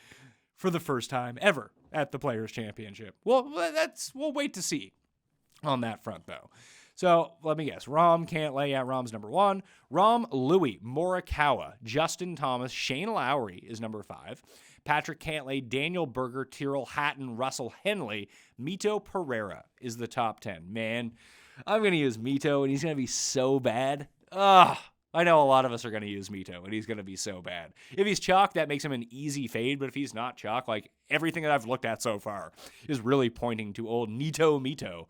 for the first time ever at the Players Championship. Well, we'll wait to see on that front though. So let me guess. Rahm can't lay out. Rahm's number 1. Rahm, Louis, Morikawa, Justin Thomas, Shane Lowry is number 5. Patrick Cantlay, Daniel Berger, Tyrrell Hatton, Russell Henley, Mito Pereira is the top 10. Man, I'm going to use Mito, and he's going to be so bad. I know a lot of us are going to use Mito, and he's going to be so bad. If he's chalk, that makes him an easy fade, but if he's not chalk, like everything that I've looked at so far is really pointing to old Mito.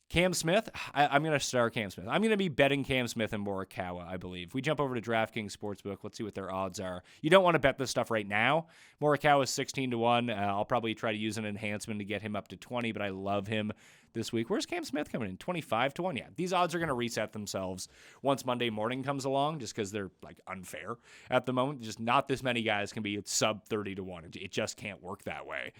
Cam Smith, I'm going to start Cam Smith. I'm going to be betting Cam Smith and Morikawa, I believe. If we jump over to DraftKings Sportsbook, let's see what their odds are. You don't want to bet this stuff right now. Morikawa is 16-1. I'll probably try to use an enhancement to get him up to 20, but I love him this week. Where's Cam Smith coming in? 25-1? Yeah, these odds are going to reset themselves once Monday morning comes along just because they're like unfair at the moment. Just not this many guys can be sub 30-1. It just can't work that way.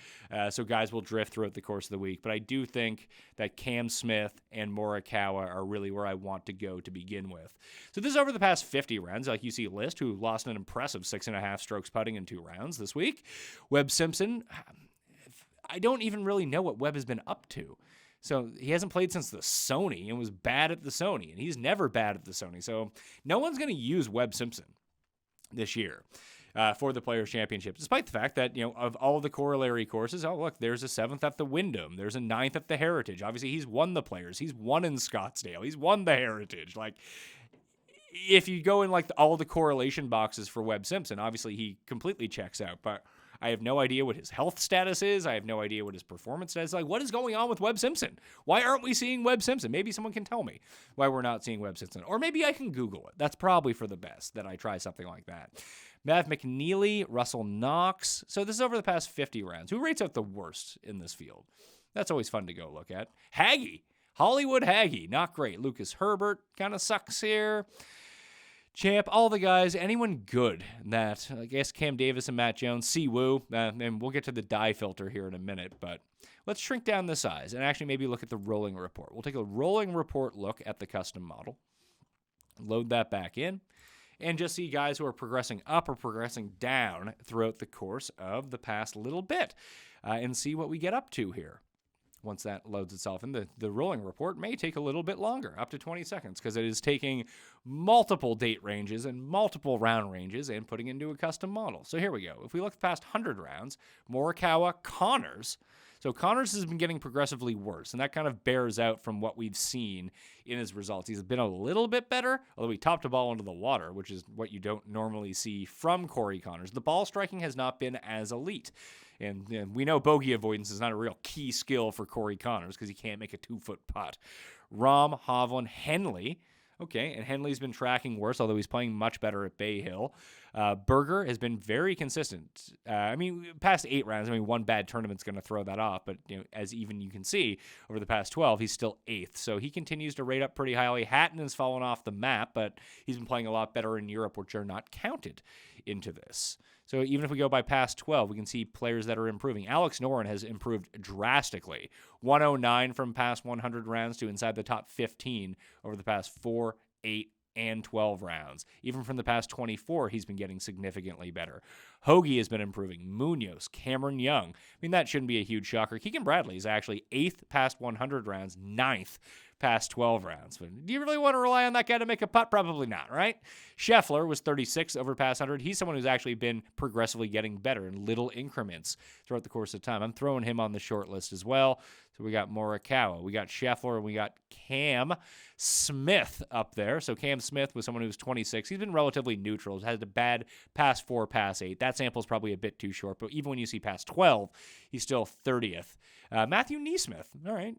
So guys will drift throughout the course of the week. But I do think that Cam Smith and Morikawa are really where I want to go to begin with. So this is over the past 50 rounds. Like you see List, who lost an impressive 6.5 strokes putting in 2 rounds this week. Webb Simpson, I don't even really know what Webb has been up to. So he hasn't played since the Sony and was bad at the Sony, and he's never bad at the Sony. So no one's going to use Webb Simpson this year for the Players' Championship, despite the fact that, of all the corollary courses, oh, look, there's a 7th at the Wyndham. There's a 9th at the Heritage. Obviously, he's won the Players. He's won in Scottsdale. He's won the Heritage. Like, if you go in, like, all the correlation boxes for Webb Simpson, obviously he completely checks out, but I have no idea what his health status is. I have no idea what his performance status is. Like, what is going on with Webb Simpson? Why aren't we seeing Webb Simpson? Maybe someone can tell me why we're not seeing Webb Simpson. Or maybe I can Google it. That's probably for the best that I try something like that. Mav McNeely, Russell Knox. So this is over the past 50 rounds. Who rates out the worst in this field? That's always fun to go look at. Haggy. Hollywood Haggy. Not great. Lucas Herbert kind of sucks here. Champ, all the guys, anyone good that, I guess Cam Davis and Matt Jones, Siwoo, and we'll get to the dye filter here in a minute, but let's shrink down the size and actually maybe look at the rolling report. We'll take a rolling report look at the custom model, load that back in, and just see guys who are progressing up or progressing down throughout the course of the past little bit and see what we get up to here. Once that loads itself in, the rolling report may take a little bit longer, up to 20 seconds, because it is taking multiple date ranges and multiple round ranges and putting into a custom model. So here we go. If we look past 100 rounds, Morikawa, Connors. So Connors has been getting progressively worse, and that kind of bears out from what we've seen in his results. He's been a little bit better, although he topped a ball into the water, which is what you don't normally see from Corey Connors. The ball striking has not been as elite. And we know bogey avoidance is not a real key skill for Corey Connors because he can't make a 2-foot putt. Rahm, Hovland, Henley, Okay, and Henley's been tracking worse, although he's playing much better at Bay Hill. Berger has been very consistent. Past 8 rounds, one bad tournament's going to throw that off, but as even you can see, over the past 12, he's still 8th. So he continues to rate up pretty highly. Hatton has fallen off the map, but he's been playing a lot better in Europe, which are not counted into this. So even if we go by past 12, we can see players that are improving. Alex Noren has improved drastically. 109 from past 100 rounds to inside the top 15 over the past 4, 8, and 12 rounds. Even from the past 24, he's been getting significantly better. Hoagie has been improving. Munoz, Cameron Young. That shouldn't be a huge shocker. Keegan Bradley is actually 8th past 100 rounds, 9th past 12 rounds. But do you really want to rely on that guy to make a putt? Probably not, right? Scheffler was 36 over past 100. He's someone who's actually been progressively getting better in little increments throughout the course of time. I'm throwing him on the short list as well. So we got Morikawa, we got Scheffler, and we got Cam Smith up there. So Cam Smith was someone who was 26. He's been relatively neutral. He's had a bad past 4, past 8. That sample is probably a bit too short, but even when you see past 12, he's still 30th. Matthew Neesmith, all right.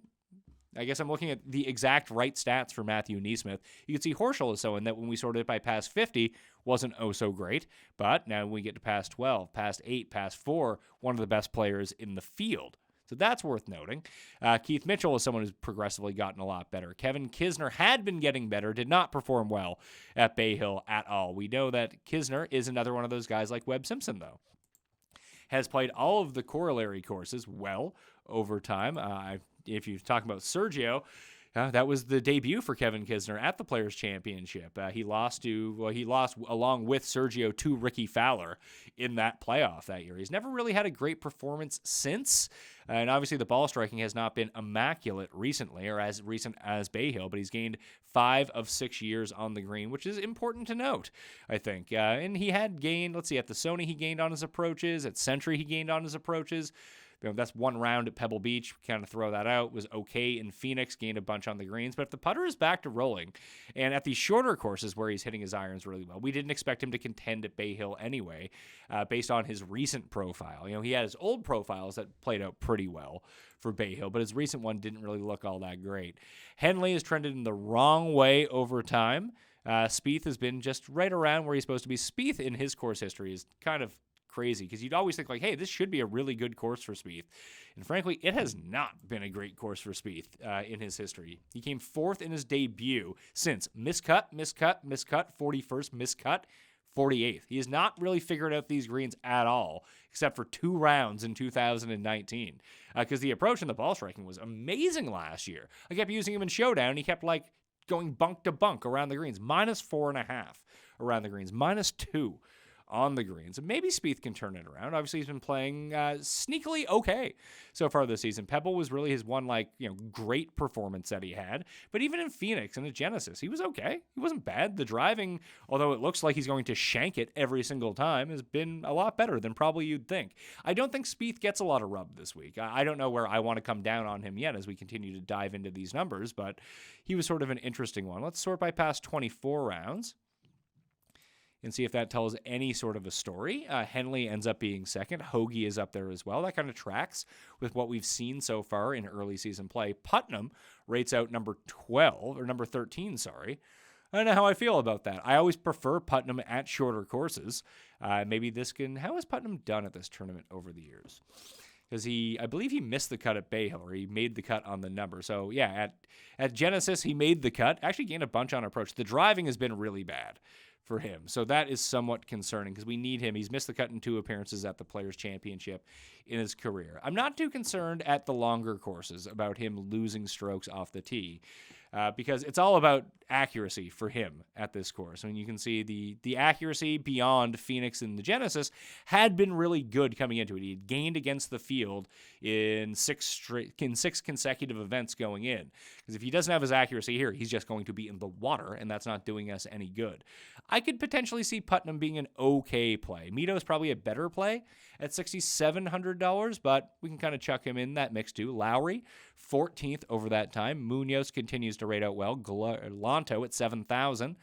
I guess I'm looking at the exact right stats for Matthew Neesmith. You can see Horschel is someone that when we sorted it by past 50 wasn't so great, but now when we get to past 12, past 8, past 4, one of the best players in the field. So that's worth noting. Keith Mitchell is someone who's progressively gotten a lot better. Kevin Kisner had been getting better, did not perform well at Bay Hill at all. We know that Kisner is another one of those guys like Webb Simpson, though. Has played all of the corollary courses well over time. If you're talking about Sergio, that was the debut for Kevin Kisner at the Players' Championship. He lost along with Sergio to Ricky Fowler in that playoff that year. He's never really had a great performance since, and obviously the ball striking has not been immaculate recently, or as recent as Bay Hill, but he's gained 5 of 6 years on the green, which is important to note, I think. And he had gained, at the Sony he gained on his approaches, at Century he gained on his approaches. That's 1 round at Pebble Beach. Kind of throw that out. Was okay in Phoenix. Gained a bunch on the greens. But if the putter is back to rolling, and at these shorter courses where he's hitting his irons really well, we didn't expect him to contend at Bay Hill anyway, based on his recent profile. He had his old profiles that played out pretty well for Bay Hill, but his recent one didn't really look all that great. Henley has trended in the wrong way over time. Spieth has been just right around where he's supposed to be. Spieth in his course history is kind of crazy because you'd always think hey, this should be a really good course for Spieth. And frankly, it has not been a great course for Spieth in his history. He came 4th in his debut since miscut, 41st, miscut, 48th. He has not really figured out these greens at all, except for 2 rounds in 2019. Because the approach and the ball striking was amazing last year. I kept using him in Showdown. He kept going bunk to bunk around the greens. -4.5 around the greens. -2 on the greens. And maybe Spieth can turn it around. Obviously, he's been playing sneakily okay so far this season. Pebble was really his one, great performance that he had. But even in Phoenix and at Genesis, he was okay. He wasn't bad. The driving, although it looks like he's going to shank it every single time, has been a lot better than probably you'd think. I don't think Spieth gets a lot of rub this week. I don't know where I want to come down on him yet as we continue to dive into these numbers, but he was sort of an interesting one. Let's sort by past 24 rounds and see if that tells any sort of a story. Henley ends up being 2nd. Hoagie is up there as well. That kind of tracks with what we've seen so far in early season play. Putnam rates out number 13, sorry. I don't know how I feel about that. I always prefer Putnam at shorter courses. Maybe this can... How has Putnam done at this tournament over the years? Because I believe he missed the cut at Bay Hill, or he made the cut on the number. So, yeah, at Genesis, he made the cut. Actually gained a bunch on approach. The driving has been really bad for him. So that is somewhat concerning because we need him. He's missed the cut in 2 appearances at the Players' Championship in his career. I'm not too concerned at the longer courses about him losing strokes off the tee because it's all about accuracy for him at this course. I mean, you can see the accuracy beyond Phoenix and the Genesis had been really good coming into it. He had gained against the field in 6 consecutive events going in. Because if he doesn't have his accuracy here, he's just going to be in the water, and that's not doing us any good. I could potentially see Putnam being an okay play. Mito is probably a better play at $6,700, but we can kind of chuck him in that mix too. Lowry, 14th over that time. Munoz continues to rate out well. Lanto at 7,000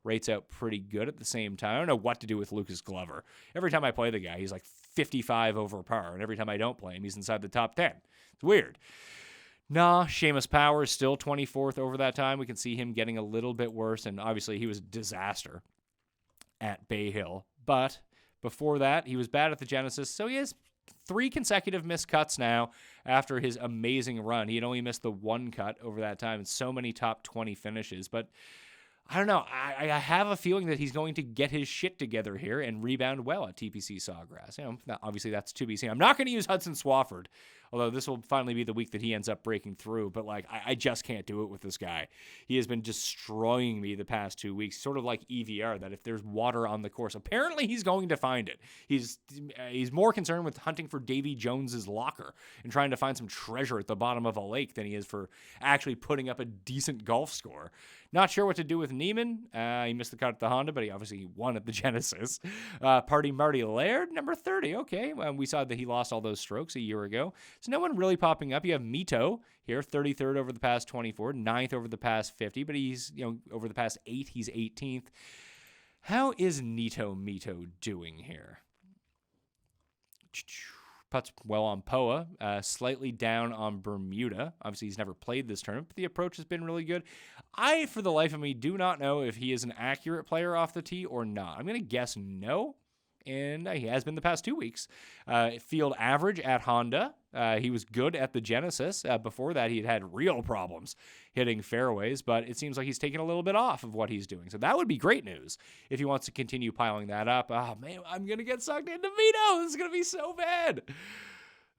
rates out pretty good at the same time. I don't know what to do with Lucas Glover. Every time I play the guy, he's 55 over par, and every time I don't play him, he's inside the top 10. It's weird. Nah, Seamus Power is still 24th over that time. We can see him getting a little bit worse, and obviously he was a disaster at Bay Hill. But before that, he was bad at the Genesis, so he has 3 consecutive missed cuts now after his amazing run. He had only missed the 1 cut over that time, and so many top 20 finishes. But I don't know. I have a feeling that he's going to get his shit together here and rebound well at TPC Sawgrass. Obviously, that's to be seen. I'm not going to use Hudson Swafford, although this will finally be the week that he ends up breaking through. But, I just can't do it with this guy. He has been destroying me the past 2 weeks, sort of like EVR, that if there's water on the course, apparently he's going to find it. He's more concerned with hunting for Davy Jones's locker and trying to find some treasure at the bottom of a lake than he is for actually putting up a decent golf score. Not sure what to do with Neiman. He missed the cut at the Honda, but he obviously won at the Genesis. Party Marty Laird, number 30. Okay, we saw that he lost all those strokes a year ago. So no one really popping up. You have Mito here, 33rd over the past 24, 9th over the past 50, but he's, over the past 8, he's 18th. How is Mito doing here? Putts well on Poa, slightly down on Bermuda. Obviously, he's never played this tournament, but the approach has been really good. I, for the life of me, do not know if he is an accurate player off the tee or not. I'm going to guess no, and he has been the past 2 weeks. Field average at Honda. He was good at the Genesis. Before that, he had real problems hitting fairways, but it seems like he's taken a little bit off of what he's doing. So that would be great news if he wants to continue piling that up. Oh, man, I'm going to get sucked into Vito. This is going to be so bad.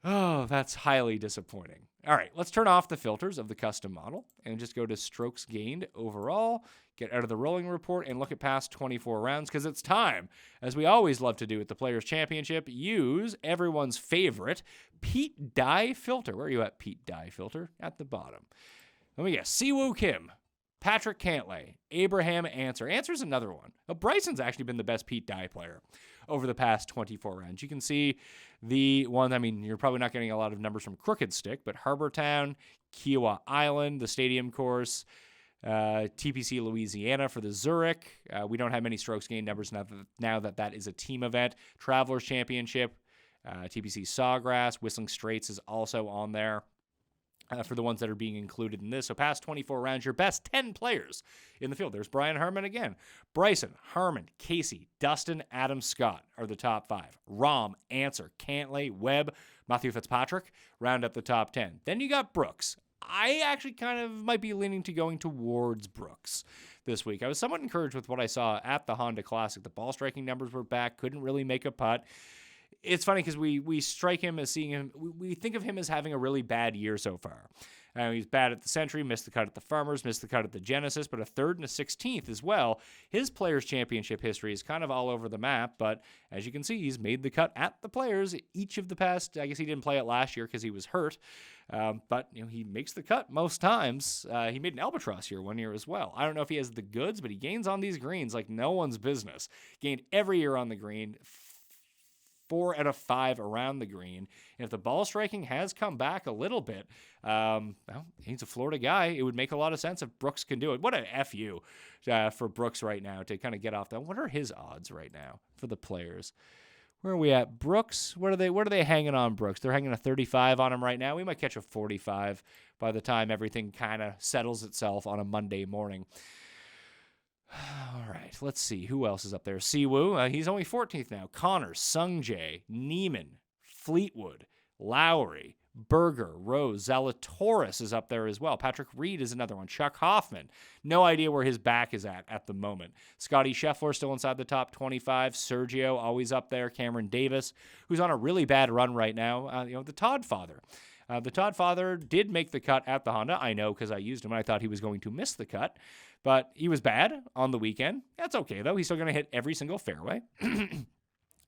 Oh, that's highly disappointing. All right, let's turn off the filters of the custom model and just go to strokes gained overall, get out of the rolling report, and look at past 24 rounds, because it's time, as we always love to do at the Players' Championship, use everyone's favorite Pete Dye filter. Where are you at, Pete Dye filter? At the bottom. Let me guess. Siwoo Kim, Patrick Cantlay, Abraham Answer. Answer's another one. Bryson's actually been the best Pete Dye player over the past 24 rounds. You can see the one, you're probably not getting a lot of numbers from Crooked Stick, but Harbortown, Kiowa Island, the stadium course, TPC Louisiana for the Zurich. We don't have many strokes gained numbers now that is a team event. Travelers Championship, TPC Sawgrass, Whistling Straits is also on there. For the ones that are being included in this. So past 24 rounds, your best 10 players in the field. There's Brian Harmon again. Bryson, Harmon, Casey, Dustin, Adam Scott are the top 5. Rahm, Answer, Cantlay, Webb, Matthew Fitzpatrick round up the top 10. Then you got Brooks. I actually kind of might be leaning to going towards Brooks this week. I was somewhat encouraged with what I saw at the Honda Classic. The ball striking numbers were back, couldn't really make a putt. It's funny because we strike him as seeing him, we think of him as having a really bad year so far. He's bad at the Century, missed the cut at the Farmers, missed the cut at the Genesis, but a 3rd and a 16th as well. His Players' Championship history is kind of all over the map, but as you can see, he's made the cut at the Players each of the past, I guess he didn't play it last year because he was hurt, but he makes the cut most times. He made an Albatross here one year as well. I don't know if he has the goods, but he gains on these greens like no one's business. Gained every year on the green, 4 out of 5 around the green. And if the ball striking has come back a little bit, he's a Florida guy. It would make a lot of sense if Brooks can do it. What an FU for Brooks right now to kind of get off that. What are his odds right now for the Players? Where are we at? Brooks, what are they hanging on Brooks? They're hanging a 35 on him right now. We might catch a 45 by the time everything kind of settles itself on a Monday morning. All right, let's see. Who else is up there? Siwoo, he's only 14th now. Connor, Sungjae, Neiman, Fleetwood, Lowry, Berger, Rose, Zalatoris is up there as well. Patrick Reed is another one. Chuck Hoffman, no idea where his back is at the moment. Scotty Scheffler still inside the top 25. Sergio always up there. Cameron Davis, who's on a really bad run right now. The Todd father. The Todd father did make the cut at the Honda. I know because I used him and I thought he was going to miss the cut. But he was bad on the weekend. That's okay, though. He's still going to hit every single fairway.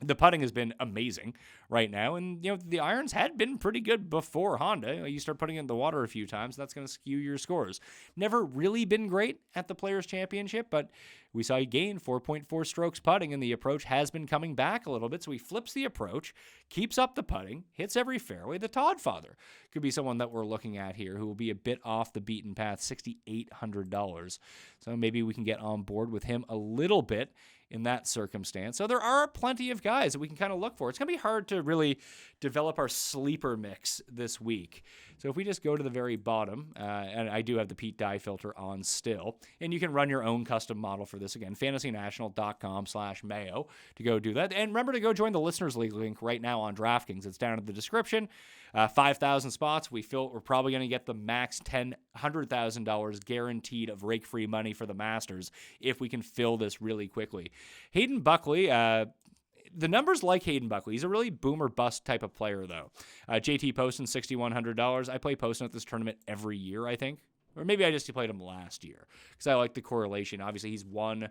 The putting has been amazing right now. And, the irons had been pretty good before Honda. You start putting it in the water a few times, that's going to skew your scores. Never really been great at the Players' Championship, but We saw he gain 4.4 strokes putting, and the approach has been coming back a little bit. So he flips the approach, keeps up the putting, hits every fairway. The Todd father could be someone that we're looking at here who will be a bit off the beaten path, $6,800. So maybe we can get on board with him a little bit in that circumstance. So there are plenty of guys that we can kind of look for. It's going to be hard to really develop our sleeper mix this week. So if we just go to the very bottom, and I do have the Pete Dye filter on still, and you can run your own custom model for this again, fantasynational.com/Mayo to go do that. And remember to go join the Listeners League link right now on DraftKings. It's down in the description. 5,000 spots. We're probably going to get the max $100,000 guaranteed of rake-free money for the Masters if we can fill this really quickly. Hayden Buckley, the numbers like Hayden Buckley. He's a really boom or bust type of player, though. JT Poston, $6,100. I play Poston at this tournament every year, I think. Or maybe I just played him last year because I like the correlation. Obviously, he's won.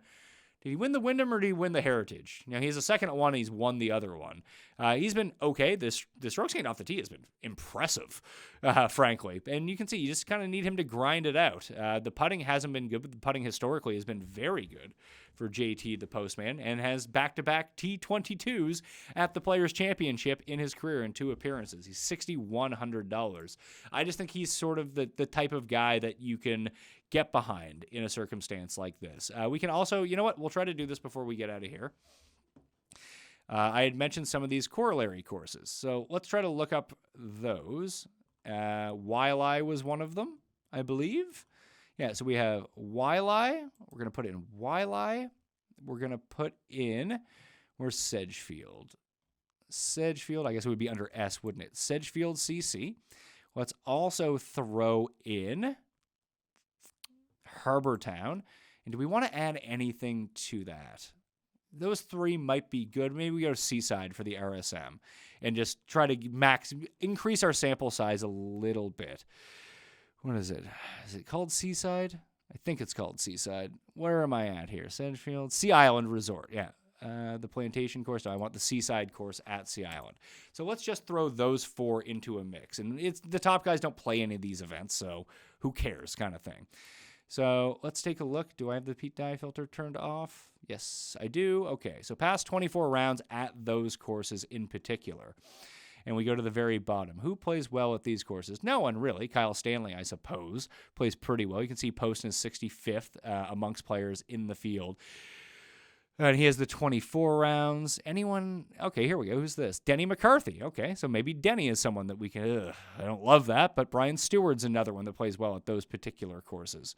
Did he win the Wyndham or did he win the Heritage? Now, he's a second at one. He's won the other one. He's been okay. The strokes gained off the tee has been impressive, frankly. And you can see you just kind of need him to grind it out. The putting hasn't been good, but the putting historically has been very good for JT, the Postman, and has back-to-back T22s at the Players' Championship in his career in 2 appearances. He's $6,100. I just think he's sort of the type of guy that you can get behind in a circumstance like this. We can also, you know what, we'll try to do this before we get out of here. I had mentioned some of these corollary courses, so let's try to look up those. Wiley was one of them, I believe. Yeah, so we have Wiley. We're going to put in Wiley. We're going to put in, where's Sedgefield? Sedgefield, I guess it would be under S, wouldn't it? Sedgefield CC. Let's also throw in Harbortown. And do we want to add anything to that? Those 3 might be good. Maybe we go Seaside for the RSM and just try to increase our sample size a little bit. What is it? Is it called Seaside? I think it's called Seaside. Where am I at here? Sedgefield? Sea Island Resort. Yeah. The Plantation course. No, I want the Seaside course at Sea Island. So let's just throw those 4 into a mix. And it's the top guys don't play any of these events, so who cares kind of thing. So let's take a look. Do I have the Pete Dye filter turned off? Yes, I do. Okay, so past 24 rounds at those courses in particular. And we go to the very bottom. Who plays well at these courses? No one really. Kyle Stanley, I suppose, plays pretty well. You can see Poston is 65th amongst players in the field. And he has the 24 rounds. Anyone? Okay, here we go. Who's this? Denny McCarthy. Okay, so maybe Denny is someone that we can... I don't love that, but Brian Stewart's another one that plays well at those particular courses.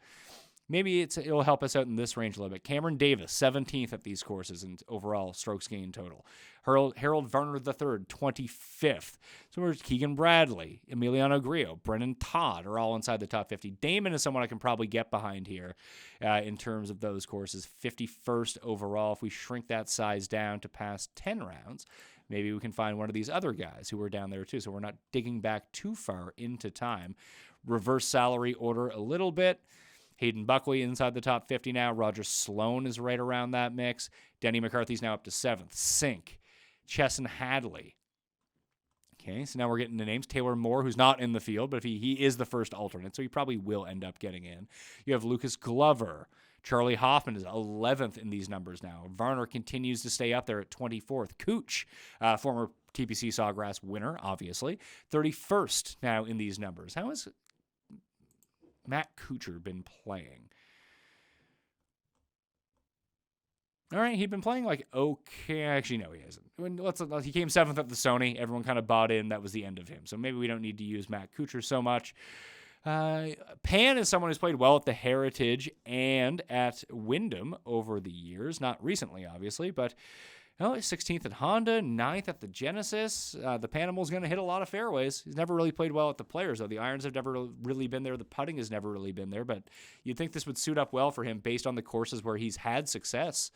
Maybe it'll help us out in this range a little bit. Cameron Davis, 17th at these courses in overall strokes gained total. Harold Varner III, 25th. So where's Keegan Bradley, Emiliano Grillo, Brennan Todd are all inside the top 50. Damon is someone I can probably get behind here in terms of those courses. 51st overall. If we shrink that size down to past 10 rounds, maybe we can find one of these other guys who are down there too. So we're not digging back too far into time. Reverse salary order a little bit. Hayden Buckley inside the top 50 now. Roger Sloan is right around that mix. Denny McCarthy's now up to 7th. Sink. Chesson Hadley. Okay, so now we're getting the names. Taylor Moore, who's not in the field, but if he is the first alternate, so he probably will end up getting in. You have Lucas Glover. Charlie Hoffman is 11th in these numbers now. Varner continues to stay up there at 24th. Cooch, former TPC Sawgrass winner, obviously. 31st now in these numbers. How has Matt Kuchar been playing? All right, he'd been playing like okay. Actually, no, he hasn't. He came 7th at the Sony. Everyone kind of bought in. That was the end of him. So maybe we don't need to use Matt Kuchar so much. Pan is someone who's played well at the Heritage and at Wyndham over the years. Not recently, obviously, but 16th at Honda, 9th at the Genesis. The Panamal's going to hit a lot of fairways. He's never really played well at the Players, though. The irons have never really been there. The putting has never really been there, but you'd think this would suit up well for him based on the courses where he's had success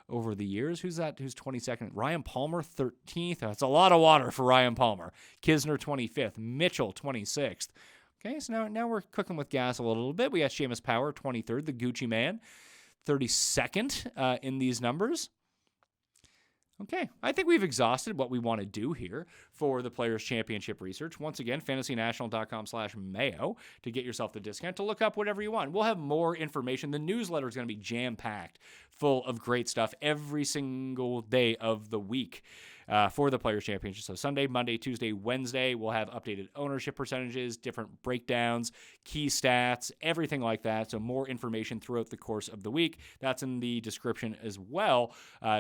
over the years. Who's that? Who's 22nd? Ryan Palmer, 13th. That's a lot of water for Ryan Palmer. Kisner, 25th. Mitchell, 26th. Okay, so now we're cooking with gas a little bit. We got Seamus Power, 23rd. The Gucci Man, 32nd in these numbers. Okay, I think we've exhausted what we want to do here for the Players' Championship research. Once again, fantasynational.com/Mayo to get yourself the discount to look up whatever you want. We'll have more information. The newsletter is going to be jam-packed, full of great stuff every single day of the week. For the Players' Championship. So Sunday, Monday, Tuesday, Wednesday, we'll have updated ownership percentages, different breakdowns, key stats, everything like that. So more information throughout the course of the week. That's in the description as well.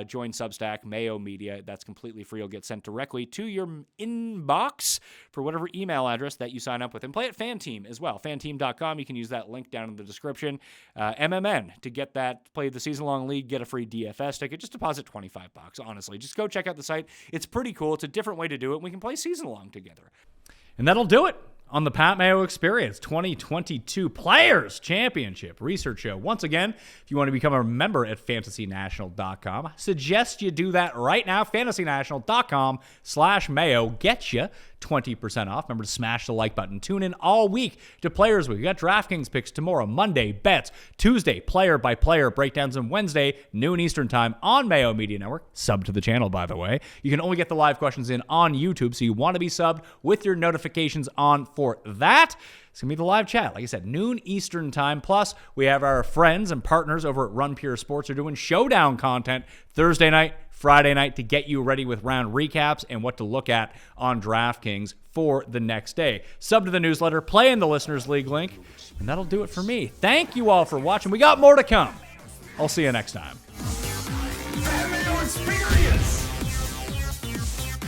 Join Substack, Mayo Media. That's completely free. You'll get sent directly to your inbox for whatever email address that you sign up with. And play at FanTeam as well. FanTeam.com. You can use that link down in the description. MMN to get that, play the season-long league, get a free DFS ticket. Just deposit $25, honestly. Just go check out the site. It's pretty cool. It's a different way to do it. We can play season long together. And that'll do it on the Pat Mayo Experience 2022 Players Championship Research Show. Once again, if you want to become a member at fantasynational.com, I suggest you do that right now. fantasynational.com/Mayo. Get you 20% off. Remember to smash the like button. Tune in all week to Players Week. We got DraftKings picks tomorrow, Monday, bets, Tuesday, player-by-player breakdowns, and Wednesday, noon Eastern time on Mayo Media Network. Sub to the channel, by the way. You can only get the live questions in on YouTube, so you want to be subbed with your notifications on for that. It's going to be the live chat. Like I said, noon Eastern time. Plus, we have our friends and partners over at Run Pure Sports are doing showdown content Thursday night, Friday night to get you ready with round recaps and what to look at on DraftKings for the next day. Sub to the newsletter, play in the Listeners League link, and that'll do it for me. Thank you all for watching. We got more to come. I'll see you next time. Mayo Experience!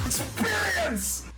Experience!